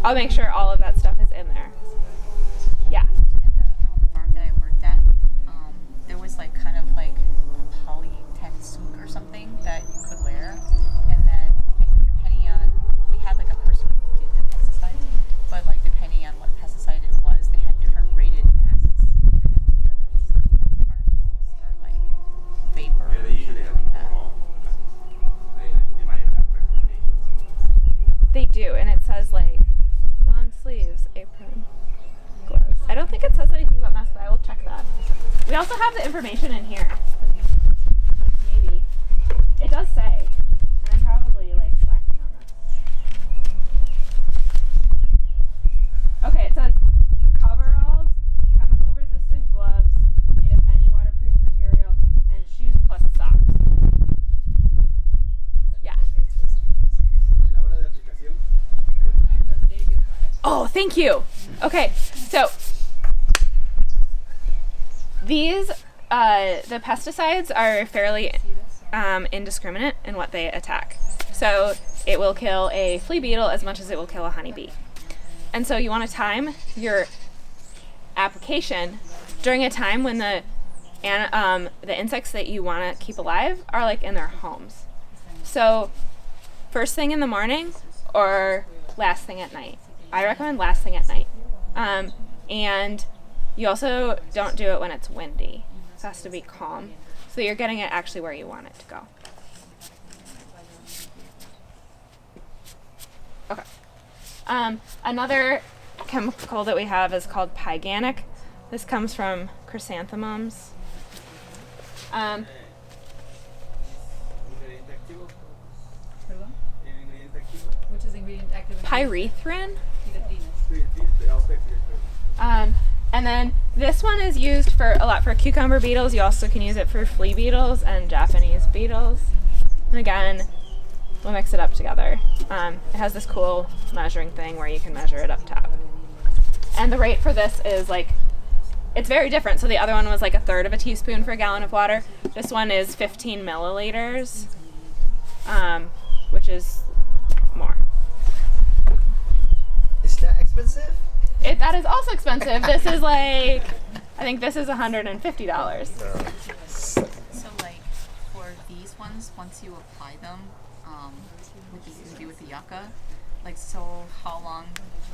I'll make sure all of that stuff is in there. Yeah. At the farm that I worked at, there was like kind of like a polytech suit or something that you could wear, and then depending on, we had like a person who did the pesticides, but like depending on what pesticide it was, they had different rated masks particles or like vapor. Yeah, they usually have all. They might even have recommendations. They do, and it says like long sleeves, apron, gloves. I don't think it says anything about masks, but I will check that. We also have the information in here. Maybe. It does say, and I'm probably like slacking on this. Okay, it says coveralls, chemical resistant gloves made of any waterproof material, and shoes plus socks. Yeah. Oh, thank you. Okay, so these, the pesticides are fairly indiscriminate in what they attack. So it will kill a flea beetle as much as it will kill a honeybee. And so you want to time your application during a time when the insects that you want to keep alive are like in their homes. So first thing in the morning or last thing at night. I recommend last thing at night. And you also don't do it when it's windy. It has to be calm. So you're getting it actually where you want it to go. Okay. Another chemical that we have is called pyganic. This comes from chrysanthemums. Which is ingredient active? Pyrethrin. And then this one is used for a lot for cucumber beetles. You also can use it for flea beetles and Japanese beetles. And again, we'll mix it up together. It has this cool measuring thing where you can measure it up top. And the rate for this is like, it's very different. So the other one was like 1/3 of a teaspoon for a gallon of water. This one is 15 milliliters, which is more. Is that expensive? That is also expensive. This is like, I think this is $150. So like for these ones, once you apply them, with the yucca, like so how long,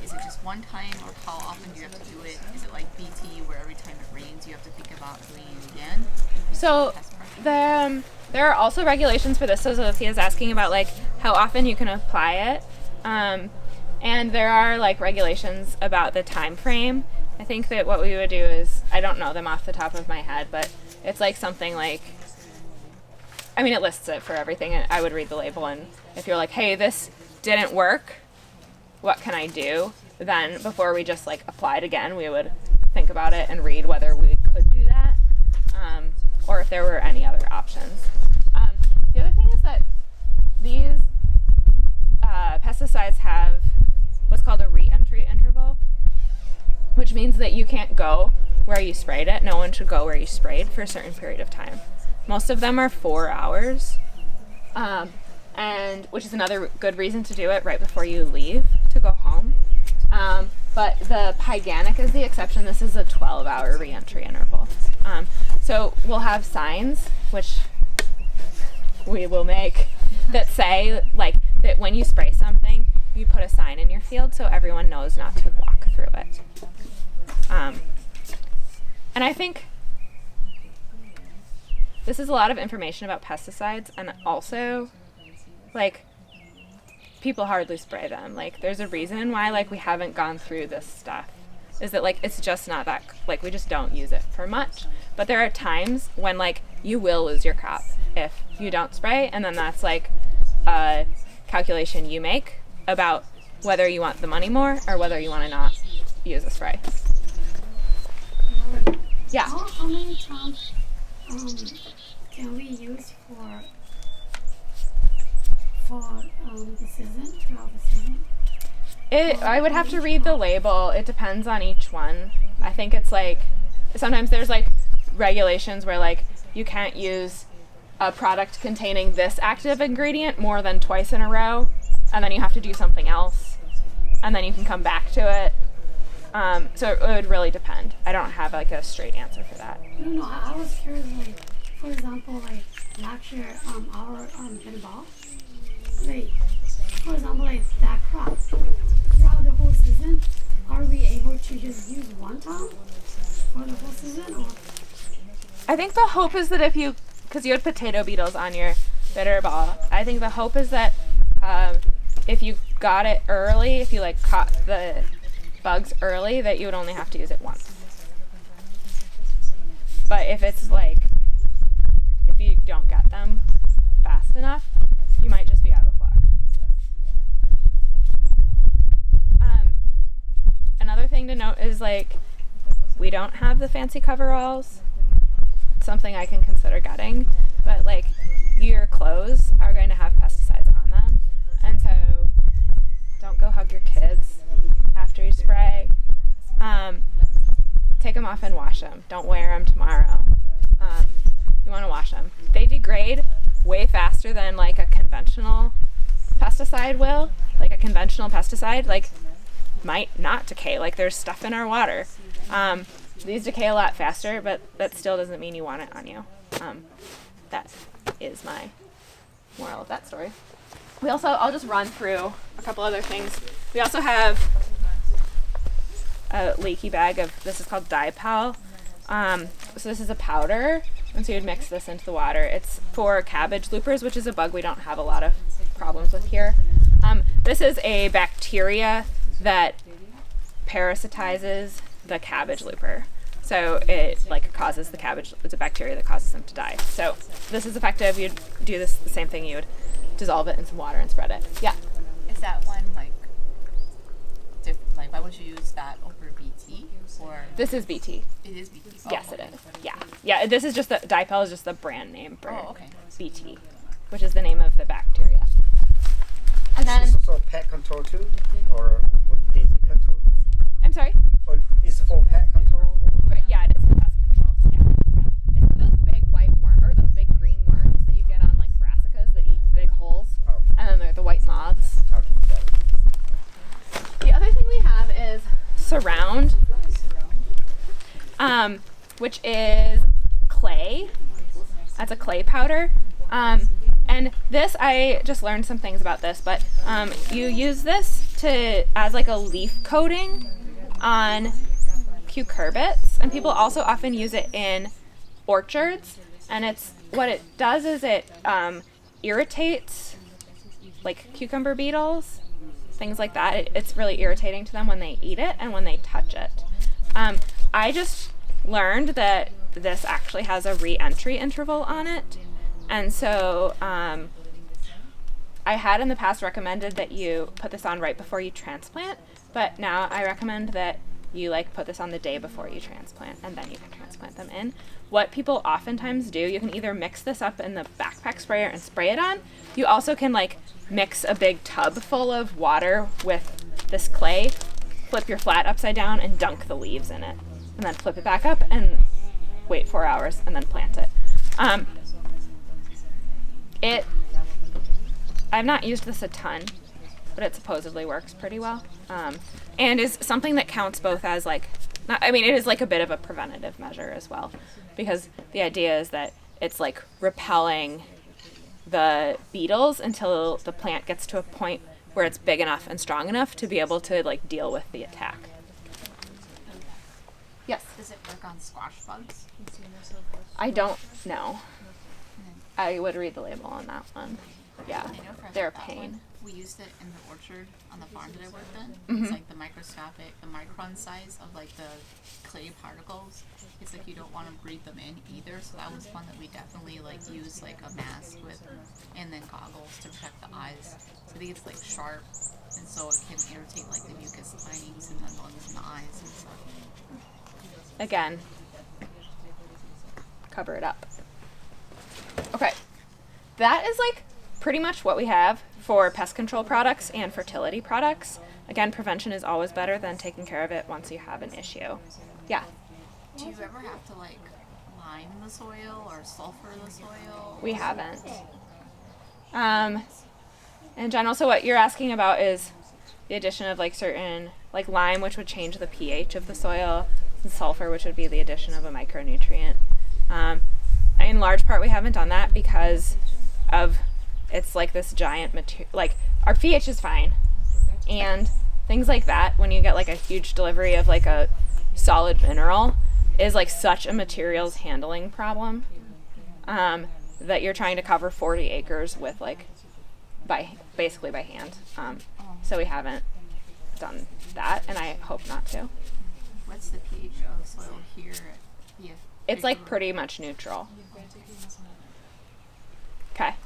is it just one time or how often do you have to do it? Is it like BT where every time it rains you have to think about doing it again? So there are also regulations for this. So Sophia is asking about like how often you can apply it. And there are like regulations about the time frame. I think that what we would do is, I don't know them off the top of my head, but it's like something like, I mean, it lists it for everything, and I would read the label, and if you're like, hey, this didn't work, what can I do? Then before we just like apply it again, we would think about it and read whether we could do that, or if there were any other options. The other thing is that these pesticides have what's called a re-entry interval, which means that you can't go where you sprayed it. No one should go where you sprayed for a certain period of time. Most of them are 4 hours, and which is another good reason to do it right before you leave to go home. But the pyganic is the exception. This is a 12-hour re-entry interval. So we'll have signs, which we will make, that say like that when you spray something, you put a sign in your field so everyone knows not to walk through it. And I think this is a lot of information about pesticides, and also, like, people hardly spray them. Like, there's a reason why, like, we haven't gone through this stuff. Is that, like, it's just not that, like, we just don't use it for much. But there are times when, like, you will lose your crop if you don't spray, and then that's, like, a calculation you make about whether you want the money more or whether you want to not use a spray. Yeah. How many times can we use for the season, throughout the season? I would have to read the label. It depends on each one. I think it's like, sometimes there's like regulations where like you can't use a product containing this active ingredient more than twice in a row, and then you have to do something else, and then you can come back to it. So it would really depend. I don't have like a straight answer for that. No, I was curious, like, for example, like last year, our pinball, like, for example, like that crop, throughout the whole season, are we able to just use one time for the whole season, or? I think the hope is that if you, because you had potato beetles on your bitter ball, I think the hope is that if you got it early, if you like caught the bugs early, that you would only have to use it once. But if it's like, if you don't get them fast enough, you might just be out of luck. Another thing to note is like, we don't have the fancy coveralls. It's something I can consider getting, but like your clothes are going to have pesticides on them, and so don't go hug your kids after you spray. Take them off and wash them. Don't wear them tomorrow. You want to wash them. They degrade way faster than like a conventional pesticide will. Like a conventional pesticide, like, might not decay. Like, there's stuff in our water. These decay a lot faster, but that still doesn't mean you want it on you. That is my moral of that story. We also, I'll just run through a couple other things. We also have a leaky bag of, this is called Dipal. So this is a powder, and so you'd mix this into the water. It's for cabbage loopers, which is a bug we don't have a lot of problems with here. This is a bacteria that parasitizes the cabbage looper. So it like causes the cabbage, it's a bacteria that causes them to die. So this is effective. You'd do this, the same thing, you would dissolve it in some water and spread it. Yeah. Is that one like, like why would you use that over BT? Or this is BT. It is BT. Oh, yes, okay. it is. Yeah. Yeah, this is just the, Dipal is just the brand name for okay. BT, which is the name of the bacteria. And then, is also pet control too, or disease control? I'm sorry? Or is it for pet control? Or? Yeah, it is for pest control. Yeah. It's those big white worms, or those big green worms that you get on like brassicas that eat big holes. Oh. And then they're the white moths. Okay. The other thing we have is Surround, which is clay. That's a clay powder. And this, I just learned some things about this, but you use this to as like a leaf coating on cucurbits, and people also often use it in orchards. And it's, what it does is it irritates like cucumber beetles, things like that. It's really irritating to them when they eat it and when they touch it. I just learned that this actually has a re-entry interval on it. And so I had in the past recommended that you put this on right before you transplant, but now I recommend that you like put this on the day before you transplant, and then you can transplant them in. What people oftentimes do, you can either mix this up in the backpack sprayer and spray it on. You also can like mix a big tub full of water with this clay, flip your flat upside down and dunk the leaves in it, and then flip it back up and wait 4 hours and then plant it. I've not used this a ton, but it supposedly works pretty well, and is something that counts both as like, it is like a bit of a preventative measure as well, because the idea is that it's like repelling the beetles until the plant gets to a point where it's big enough and strong enough to be able to like deal with the attack. Yes? Does it work on squash bugs? I don't know. I would read the label on that one. Yeah, I know for they're a that pain. one, we used it in the orchard on the farm that I worked in. Mhm. It's like the micron size of like the clay particles. It's like you don't want to breathe them in either. So that was one that we definitely like use like a mask with, and then goggles to protect the eyes. So I think it's like sharp, and so it can irritate like the mucus linings and the lungs and the eyes and stuff. Again, cover it up. Okay, that is like pretty much what we have for pest control products and fertility products. Again, prevention is always better than taking care of it once you have an issue. Yeah. Do you ever have to like lime the soil or sulfur the soil? We haven't. In general, so what you're asking about is the addition of like certain, like lime, which would change the pH of the soil, and sulfur, which would be the addition of a micronutrient. In large part, we haven't done that because of it's like this giant material. Like our pH is fine, and things like that. When you get like a huge delivery of like a solid mineral, is like such a materials handling problem that you're trying to cover 40 acres with like basically by hand. So we haven't done that, and I hope not to. What's the pH of the soil here? It's like pretty much neutral. Okay.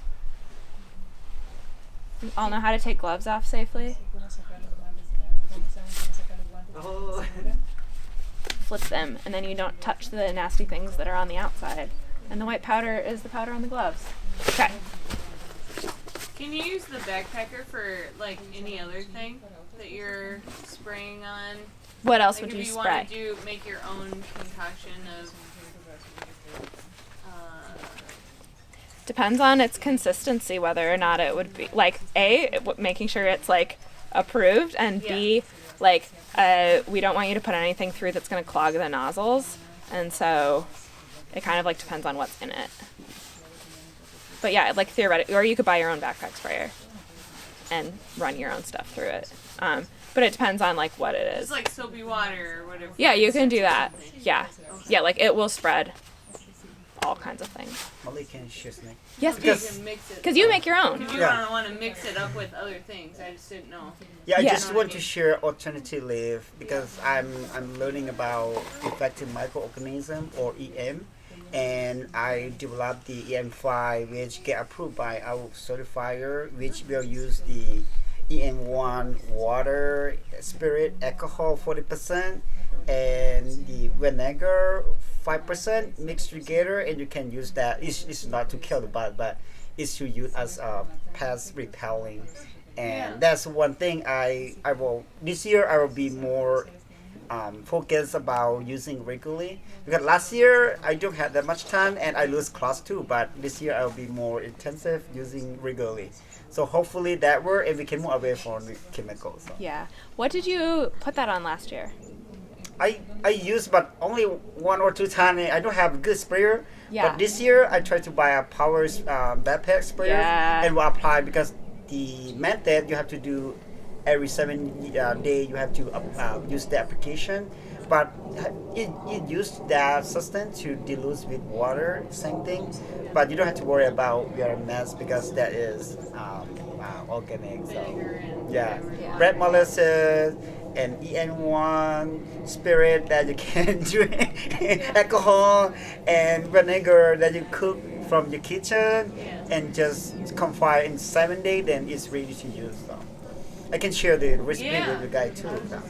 You all know how to take gloves off safely? Oh. Flip them, and then you don't touch the nasty things that are on the outside. And the white powder is the powder on the gloves. Okay. Can you use the backpacker for like any other thing that you're spraying on? What else like would you if you spray? want to make your own concoction of Depends on its consistency, whether or not it would be like making sure it's like approved, and B, like we don't want you to put anything through that's going to clog the nozzles, and so it kind of like depends on what's in it. But yeah, like theoretically, or you could buy your own backpack sprayer and run your own stuff through it. But it depends on like what it is. It's like soapy water or whatever. Yeah, you can do that. Yeah, yeah, like it will spread all kinds of things. Molly, can you choose me? Yes, please. Because you make your own. You don't want to mix it up with other things. I just didn't know. Yeah, I just want to share alternatively because I'm learning about effective microorganism or EM, and I developed the EM5, which get approved by our certifier, which will use the EM1 water, spirit, alcohol 40%, and the vinegar 5% mixed together, and you can use that. It's not to kill the bug, but it's to use as a pest repelling. And that's one thing I will this year. I will be more focused about using regularly, because last year I don't have that much time and I lose class too. But this year I will be more intensive using regularly. So hopefully that works, and we can move away from the chemicals. So. Yeah. What did you put that on last year? I use, but only 1 or 2 times. I don't have a good sprayer. Yeah. But this year I tried to buy a power backpack sprayer and will apply, because the method you have to do every 7 days. You have to use the application, but it used that substance to dilute with water. Same thing, but you don't have to worry about your mess because that is organic. So yeah, red molasses and EN1 spirit that you can drink, alcohol and vinegar that you cook from your kitchen, and just confine in 7 days, then it's ready to use. So I can share the recipe with you guys too. So.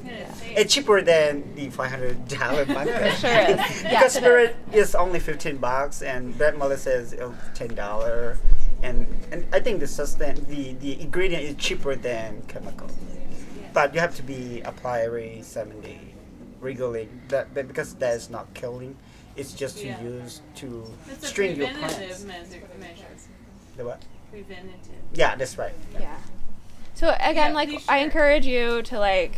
It's cheaper than the $500 bucket. Sure is. Because spirit is only $15 and red molasses is $10. And I think the ingredient is cheaper than chemical. But you have to be apply every 7 days regularly. Because that is not killing. It's just to use to string your plants. It's a preventative measure. The what? Preventative. Yeah, that's right. Yeah. So again, I encourage you to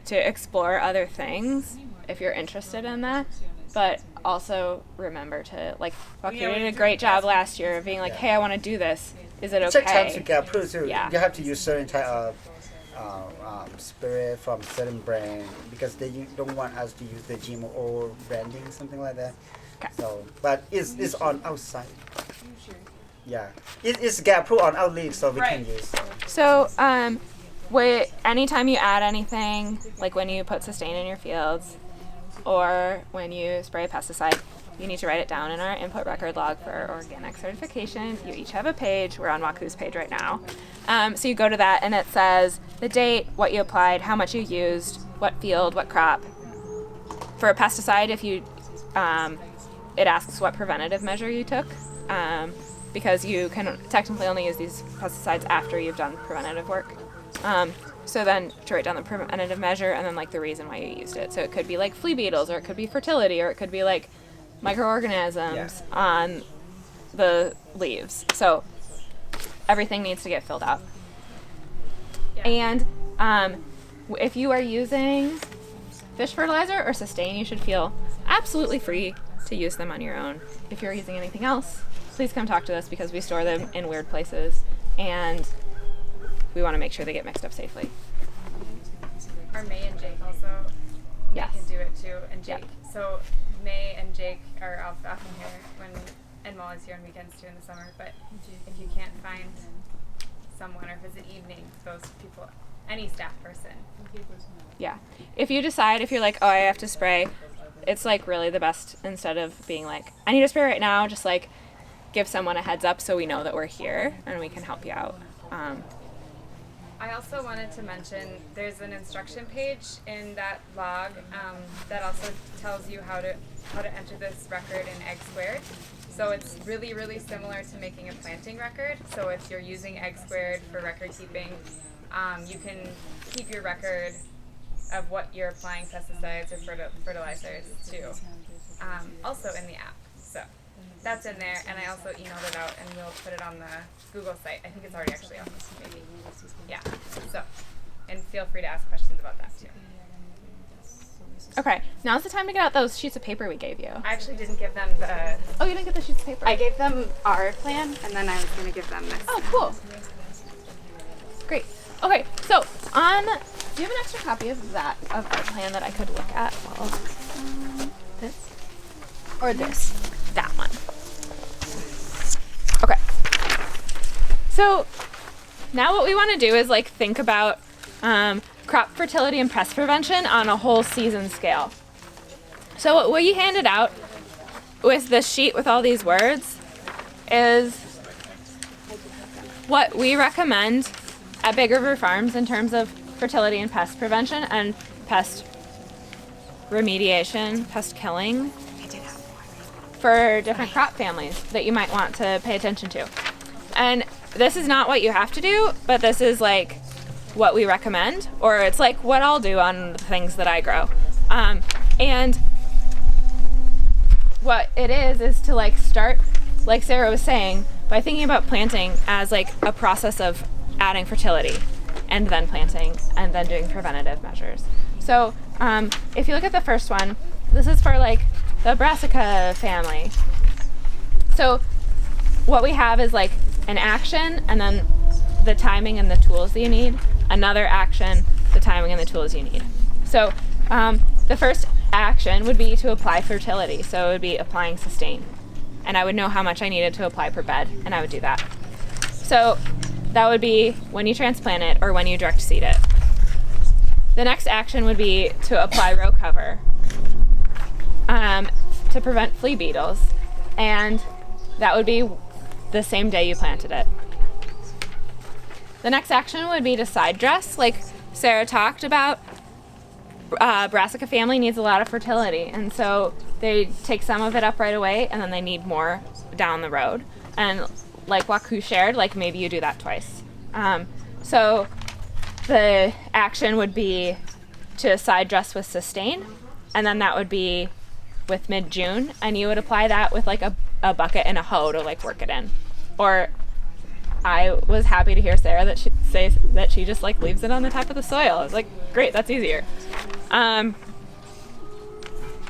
to explore other things if you're interested in that, but also remember to you did a great job last year of being hey, I want to do this. Is it okay? It takes time to get approved. So you have to use certain type of spirit from certain brand because they don't want us to use the GMO branding, something like that. Okay. So, but it's on outside. Yeah, it's get approved on our league, so we can use. So, anytime you add anything, like when you put sustain in your fields, or when you spray a pesticide, you need to write it down in our input record log for organic certification. You each have a page. We're on Waku's page right now. So you go to that, and it says the date, what you applied, how much you used, what field, what crop. For a pesticide, if you, it asks what preventative measure you took, because you can technically only use these pesticides after you've done preventative work. So then to write down the preventative measure and then like the reason why you used it. So it could be like flea beetles, or it could be fertility, or it could be like microorganisms on the leaves. So everything needs to get filled out. And if you are using fish fertilizer or sustain, you should feel absolutely free to use them on your own. If you're using anything else, please come talk to us because we store them in weird places and we want to make sure they get mixed up safely. Are May and Jake also? Yes. They can do it too. And Jake. Yep. So May and Jake are often here and Molly's here on weekends too in the summer. But if you can't find someone or if it's an evening, those people, any staff person. Yeah. If you decide, if you're like, oh, I have to spray, it's like really the best, instead of being like, I need to spray right now, just like give someone a heads up so we know that we're here and we can help you out. I also wanted to mention there's an instruction page in that log that also tells you how to enter this record in Egg Squared. So it's really, really similar to making a planting record. So if you're using Egg Squared for record keeping, you can keep your record of what you're applying pesticides or fertilizers to, also in the app. So that's in there, and I also emailed it out, and we'll put it on the Google site. I think it's already actually on this, maybe. Yeah. So, and feel free to ask questions about that too. Okay, now's the time to get out those sheets of paper we gave you. I actually didn't give them the. Oh, you didn't get the sheets of paper? I gave them our plan, and then I was going to give them this. Oh, cool. Great. Okay, so do you have an extra copy of our plan that I could look at? Well, this or this? That one. Okay. So now what we want to do is like think about crop fertility and pest prevention on a whole season scale. So what we handed out with this sheet with all these words is what we recommend at Big River Farms in terms of fertility and pest prevention and pest remediation, pest killing for different crop families that you might want to pay attention to. And this is not what you have to do, but this is like what we recommend, or it's like what I'll do on the things that I grow. And what it is to like start, like Sarah was saying, by thinking about planting as like a process of adding fertility and then planting and then doing preventative measures. So if you look at the first one, this is for like the brassica family. So what we have is like an action and then the timing and the tools that you need, another action, the timing and the tools you need. So the first action would be to apply fertility. So it would be applying sustain. And I would know how much I needed to apply per bed, and I would do that. So that would be when you transplant it or when you direct seed it. The next action would be to apply row cover to prevent flea beetles, and that would be the same day you planted it. The next action would be to side dress, like Sarah talked about. Brassica family needs a lot of fertility, and so they take some of it up right away, and then they need more down the road. And like Waku shared, like maybe you do that twice. So the action would be to side dress with sustain, and then that would be with mid-June, and you would apply that with like a bucket and a hoe to like work it in. Or I was happy to hear Sarah that she says that she just like leaves it on the top of the soil. I was like, great, that's easier. And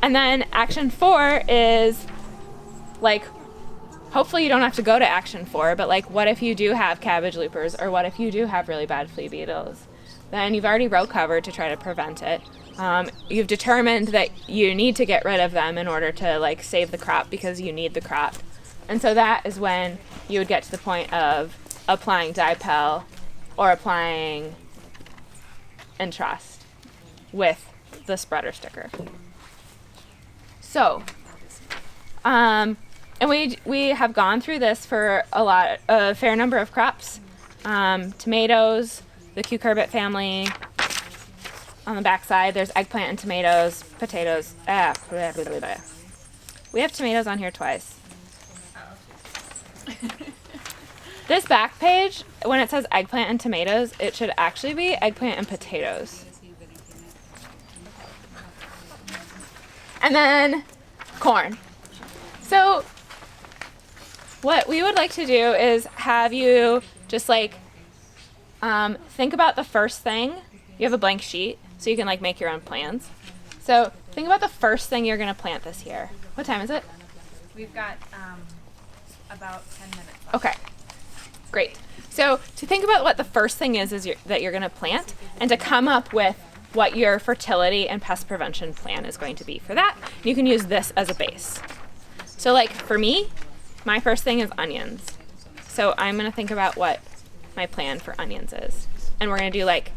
then action 4 is like, hopefully you don't have to go to action 4, but like what if you do have cabbage loopers, or what if you do have really bad flea beetles? then you've already row covered to try to prevent it. You've determined that you need to get rid of them in order to like save the crop because you need the crop. And so that is when you would get to the point of applying dipel or applying Entrust with the spreader sticker. So, and we have gone through this for a fair number of crops. Tomatoes, the cucurbit family. On the back side, there's eggplant and tomatoes, potatoes. Blah, blah, blah, blah. We have tomatoes on here twice. This back page, when it says eggplant and tomatoes, it should actually be eggplant and potatoes. And then corn. So what we would like to do is have you just like think about the first thing. You have a blank sheet, so you can like make your own plans. So think about the first thing you're going to plant this year. What time is it? We've got about 10 minutes left. Okay, great. So to think about what the first thing is that you're going to plant, and to come up with what your fertility and pest prevention plan is going to be for that. You can use this as a base. So like for me, my first thing is onions. So I'm going to think about what my plan for onions is. And we're going to do like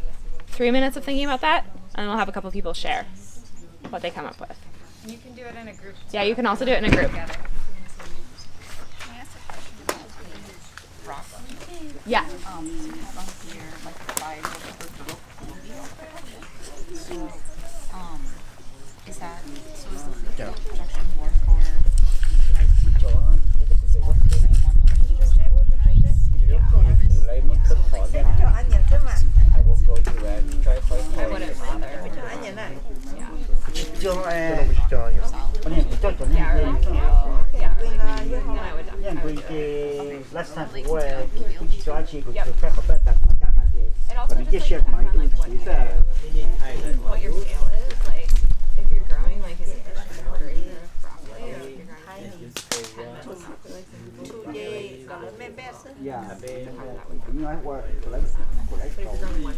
3 minutes of thinking about that, and we'll have a couple people share what they come up with. You can do it in a group. Yeah, you can also do it in a group. Yeah. Is that so? Is the food production more for like I will go to try I wouldn't bother. What your scale is, like if you're growing like an order acre of broccoli, or if you're growing